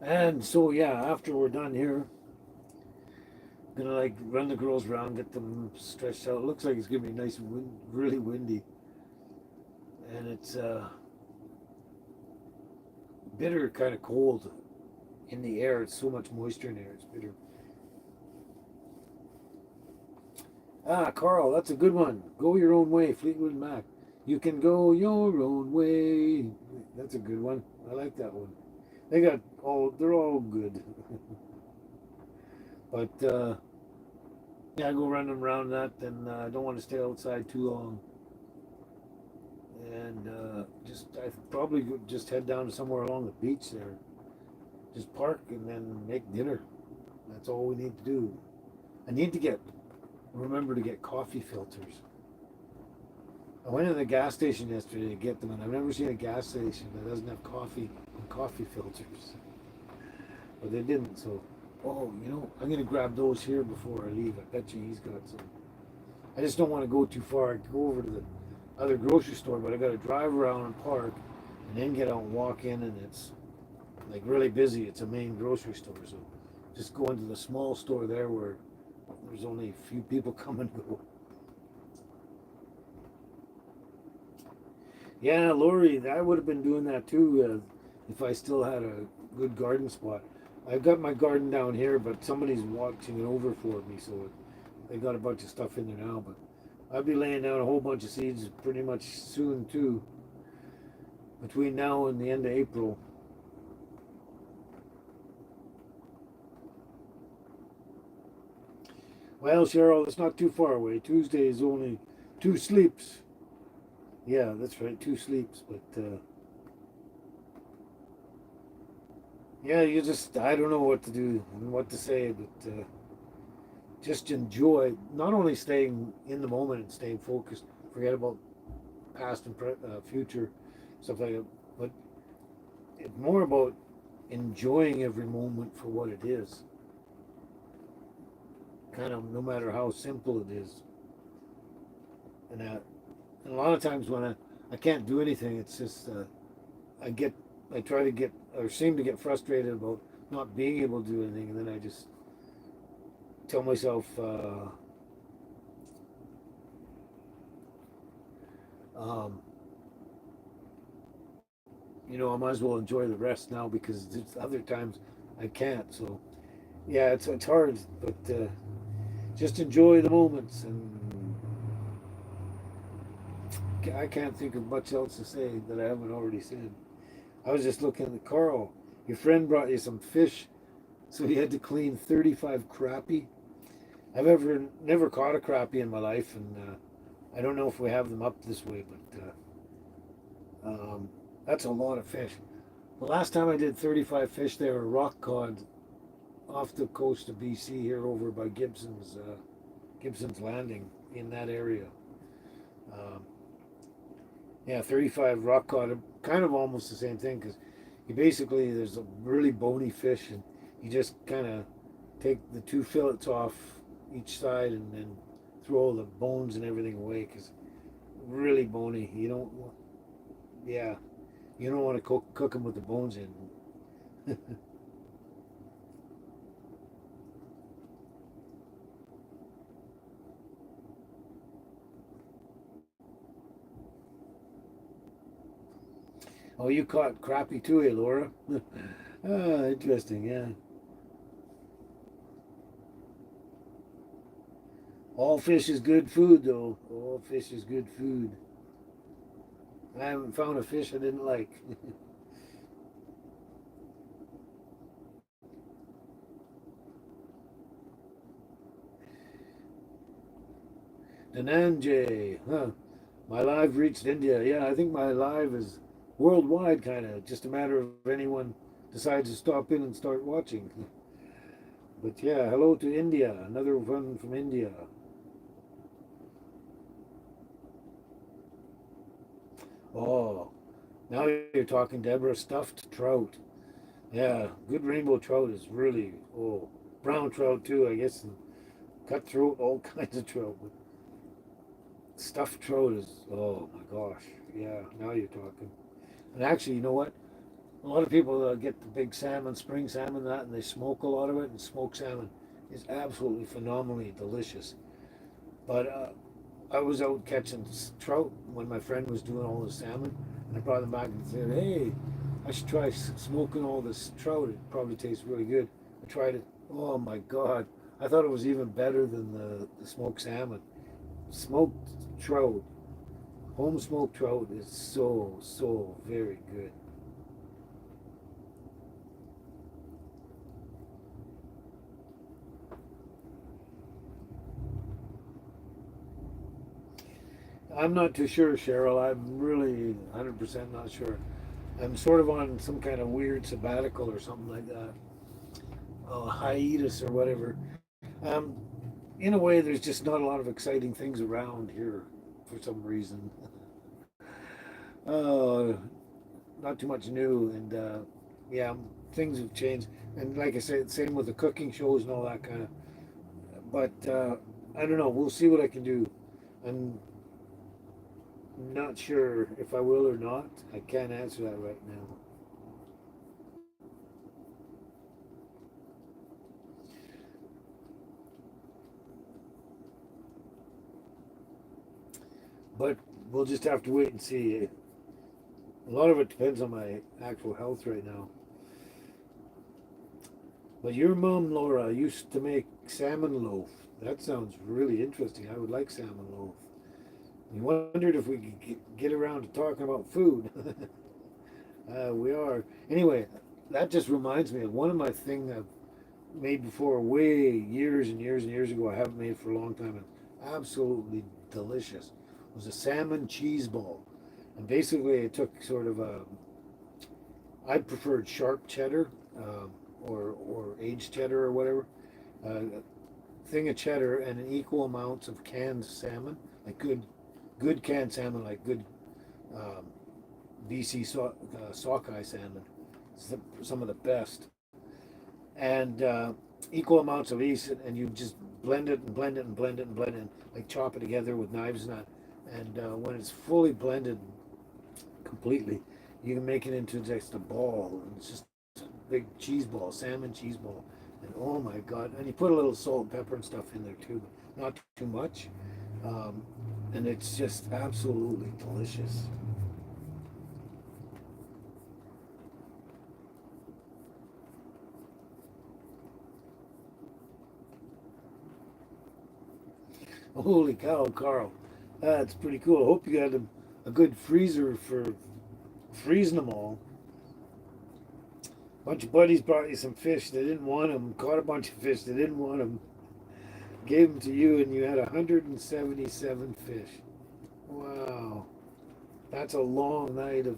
And so yeah, after we're done here, I'm gonna like run the girls around, get them stretched out. It looks like it's gonna be nice and really windy, and it's bitter, kind of cold in the air. It's so much moisture in the air. It's bitter. Ah, Carl, that's a good one. Go your own way, Fleetwood Mac. You can go your own way. That's a good one. I like that one. They're all good. But yeah, I go running around that, and I don't want to stay outside too long. And I probably just head down to somewhere along the beach there. Just park and then make dinner. That's all we need to do. I need to remember to get coffee filters. I went to the gas station yesterday to get them, and I've never seen a gas station that doesn't have coffee and coffee filters. But they didn't, so I'm gonna grab those here before I leave. I bet you he's got some. I just don't want to go too far. I could go over to the other grocery store, but I got to drive around and park, and then get out and walk in, and it's like really busy. It's a main grocery store, so just go into the small store there where there's only a few people come and go. Yeah, Lori, I would have been doing that too if I still had a good garden spot. I've got my garden down here, but somebody's watching it over for me, so they got a bunch of stuff in there now. But I'll be laying down a whole bunch of seeds pretty much soon too, between now and the end of April. Well, Cheryl, it's not too far away. Tuesday is only 2 sleeps. Yeah, that's right, 2 sleeps. But yeah, I don't know what to do and what to say, but just enjoy not only staying in the moment and staying focused, forget about past and future, stuff like that, but it's more about enjoying every moment for what it is. Kind of no matter how simple it is. And a lot of times when I can't do anything, it's just I get I try to get or seem to get frustrated about not being able to do anything, and then I just tell myself, um, I might as well enjoy the rest now because there's other times I can't. So yeah, it's hard, but just enjoy the moments, and I can't think of much else to say that I haven't already said. I was just looking at Carl. Your friend brought you some fish, so you had to clean 35 crappie. I've never caught a crappie in my life, and I don't know if we have them up this way, but that's a lot of fish. The last time I did 35 fish, they were rock cod off the coast of BC here over by Gibson's Landing in that area. Um, yeah, 35 rock cod, kind of almost the same thing because there's a really bony fish, and you just kind of take the 2 fillets off each side and then throw all the bones and everything away because really bony. Yeah, you don't want to cook them with the bones in. Oh, you caught crappie too, eh, Laura? Ah, interesting. Yeah, all fish is good food, though. All fish is good food. I haven't found a fish I didn't like. Dananjay, huh? My live reached India. Yeah, I think my live is worldwide, kind of. Just a matter of anyone decides to stop in and start watching. But yeah, hello to India. Another one from India. Oh, now you're talking, Deborah. Stuffed trout. Yeah, good rainbow trout is really, brown trout too, I guess, and cutthroat, all kinds of trout. But stuffed trout is, oh my gosh. Yeah, now you're talking. And actually, you know what? A lot of people get the big salmon, spring salmon, and they smoke a lot of it. And smoked salmon is absolutely phenomenally delicious. But I was out catching trout when my friend was doing all the salmon, and I brought them back and said, "Hey, I should try smoking all this trout. It probably tastes really good. I tried it. Oh my God. I thought it was even better than the smoked salmon. Smoked trout, home smoked trout is so very good. I'm not too sure, Cheryl. I'm really 100% not sure. I'm sort of on some kind of weird sabbatical or something like that, hiatus or whatever. Um, in a way, there's just not a lot of exciting things around here for some reason. Uh, Not too much new, and yeah, things have changed. And like I said, same with the cooking shows and all that kind of. But I don't know. We'll see what I can do. I'm not sure if I will or not. I can't answer that right now. But we'll just have to wait and see. A lot of it depends on my actual health right now. But your mom, Laura, used to make salmon loaf. That sounds really interesting. I would like salmon loaf. You wondered if we could get around to talking about food. We are. Anyway, that just reminds me of one of my things I've made before, way years and years and years ago. I haven't made for a long time, and absolutely delicious. It was a salmon cheese ball, and basically it took sort of a. I preferred sharp cheddar, or aged cheddar or whatever. Thing of cheddar and an equal amounts of canned salmon, like good canned salmon, like good um, BC sockeye salmon, some of the best, and equal amounts of each, and you just blend it and blend it and blend it and blend it, and like chop it together with knives and that. And when it's fully blended completely, you can make it into just a ball. And it's just a big cheese ball, salmon cheese ball, and oh my God! And you put a little salt and pepper and stuff in there too, but not too much. Um, and it's just absolutely delicious. Holy cow, Carl. That's pretty cool. I hope you got a good freezer for freezing them all. A bunch of buddies brought you some fish. They didn't want them. Caught a bunch of fish. They didn't want them. Gave them to you, and you had 177 fish. Wow. That's a long night of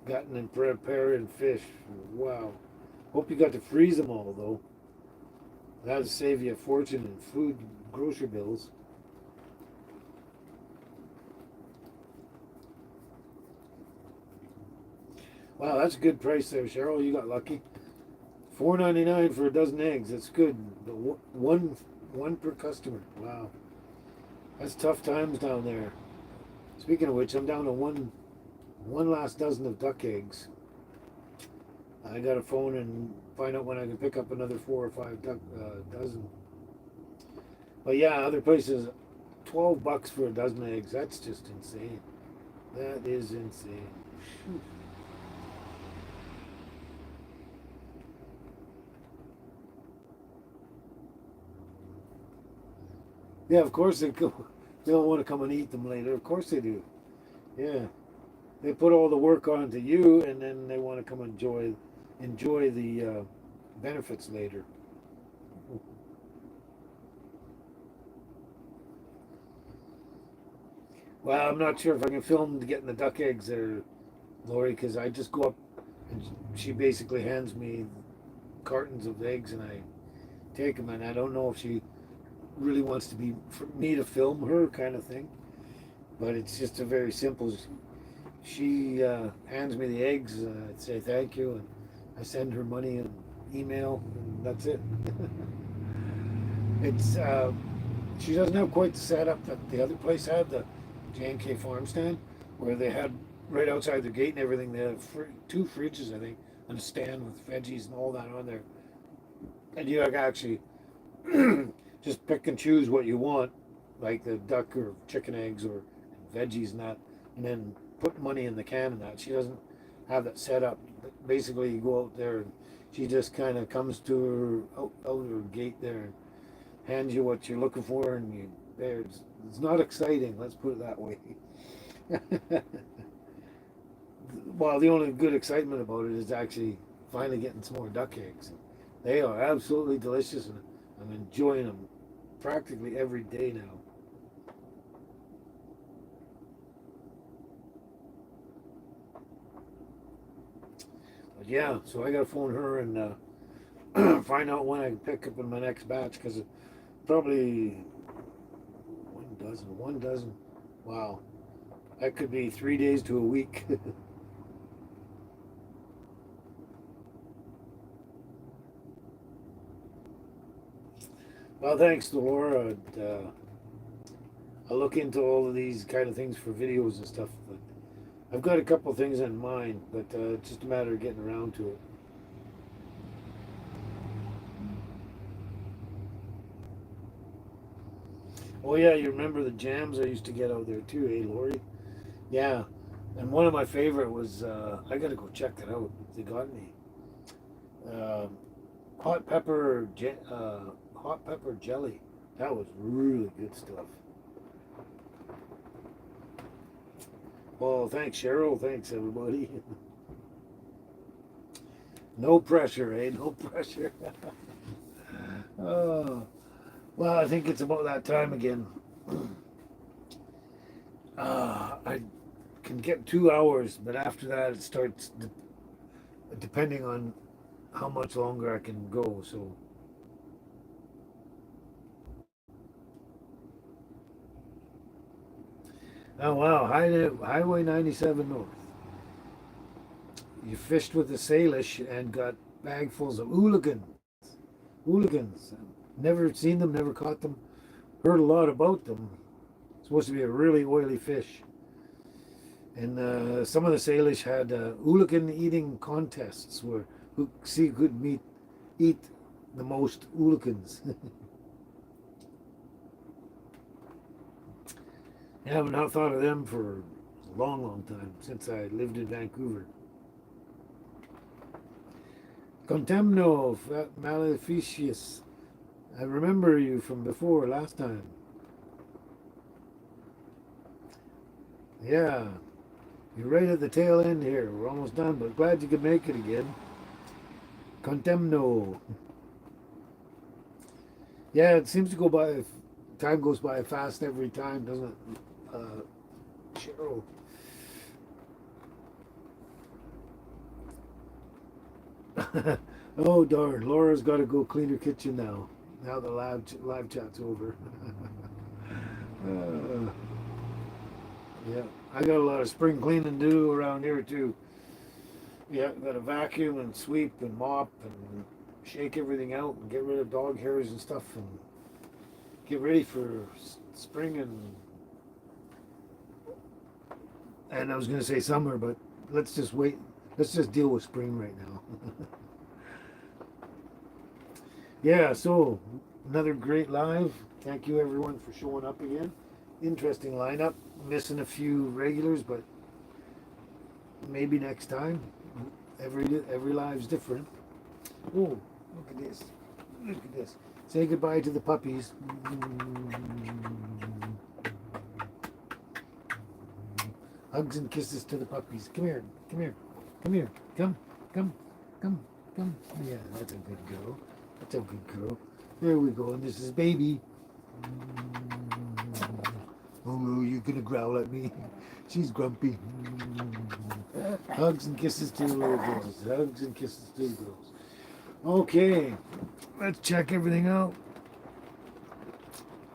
gutting and preparing fish. Wow. Hope you got to freeze them all, though. That'll save you a fortune in food, grocery bills. Wow, that's a good price there, Cheryl. You got lucky. 4.99 for a dozen eggs. That's good. One per customer. Wow, that's tough times down there. Speaking of which, I'm down to one last dozen of duck eggs. I got to phone and find out when I can pick up another 4 or 5 duck dozen. But yeah, other places, $12 for a dozen eggs. That's just insane. That is insane. Yeah, of course they go. They don't want to come and eat them later. Of course they do. Yeah, they put all the work onto you, and then they want to come enjoy the benefits later. Well, I'm not sure if I can film getting the duck eggs there, Lori, because I just go up and she basically hands me cartons of eggs, and I take them, and I don't know if she really wants to be for me to film her kind of thing, but it's just a very simple. She hands me the eggs. I say thank you, and I send her money and email, and that's it. It's she doesn't have quite the setup that the other place had, the J&K farm stand, where they had right outside the gate and everything. They had 2 fridges, I think, and a stand with veggies and all that on there, and you actually just pick and choose what you want, like the duck or chicken eggs or veggies and that, and then put money in the can and that. She doesn't have that set up basically you go out there and she just kind of comes to out her gate there and hands you what you're looking for, and you there. It's not exciting. Let's put it that way. Well, the only good excitement about it is actually finally getting some more duck eggs. They are absolutely delicious, and I'm enjoying them practically every day now. But yeah, so I got to phone her and find out when I can pick up in my next batch, because probably 1 dozen. 1 dozen. Wow, that could be 3 days to a week. Well, thanks to Laura. I'll look into all of these kind of things for videos and stuff. But I've got a couple of things in mind, but it's just a matter of getting around to it. Oh yeah, you remember the jams I used to get out there too, eh, Lori? Yeah, and one of my favorite was I gotta go check that out. They got me uh, hot pepper jelly. That was really good stuff. Well, thanks Cheryl. Thanks everybody. No pressure, eh? No pressure. Oh, well, I think it's about that time again. I can get 2 hours, but after that it starts depending on how much longer I can go. So, oh wow, Highway 97 North. You fished with the Salish and got bagfuls of hooligans. Never seen them, never caught them. Heard a lot about them. It's supposed to be a really oily fish. And some of the Salish had hooligan eating contests where who see could eat the most hooligans. I have not thought of them for a long time since I lived in Vancouver. Contemno maleficius. I remember you from before last time. Yeah, you're right at the tail end here. We're almost done, but glad you could make it again. Contemno. Yeah, it seems to go by. Time goes by fast every time, doesn't it? Cheryl. Oh darn! Laura's got to go clean her kitchen now. Now the live chat's over. uh, yeah, I got a lot of spring cleaning to do around here too. Yeah, got to vacuum and sweep and mop and shake everything out and get rid of dog hairs and stuff and get ready for spring and I was going to say summer, but let's just wait. Let's just deal with spring right now. Yeah, so another great live. Thank you everyone for showing up again. Interesting lineup. Missing a few regulars, but maybe next time. Every live's different. Oh, look at this. Look at this. Say goodbye to the puppies. Hugs and kisses to the puppies. Come here. Come here. Come here. Come. Come. Come. Come. Yeah, that's a good girl. That's a good girl. There we go. And this is baby. Oh, you're gonna growl at me. She's grumpy. Hugs and kisses to the little girls. Hugs and kisses to the girls. Okay, let's check everything out.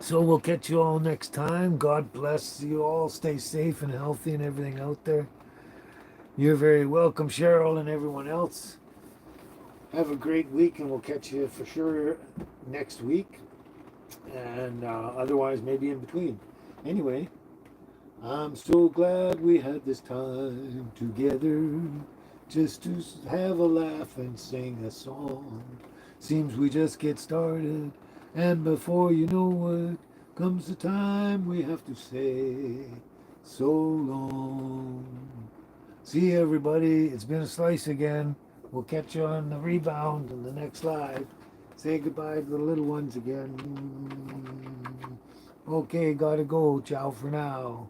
So we'll catch you all next time. God bless you all. Stay safe and healthy and everything out there. You're very welcome, Cheryl and everyone else. Have a great week, and we'll catch you for sure next week. And otherwise, maybe in between. Anyway, I'm so glad we had this time together just to have a laugh and sing a song. Seems we just get started, and before you know it, comes the time we have to say so long. See you, everybody. It's been a slice again. We'll catch you on the rebound in the next live. Say goodbye to the little ones again. Okay, gotta go. Ciao for now.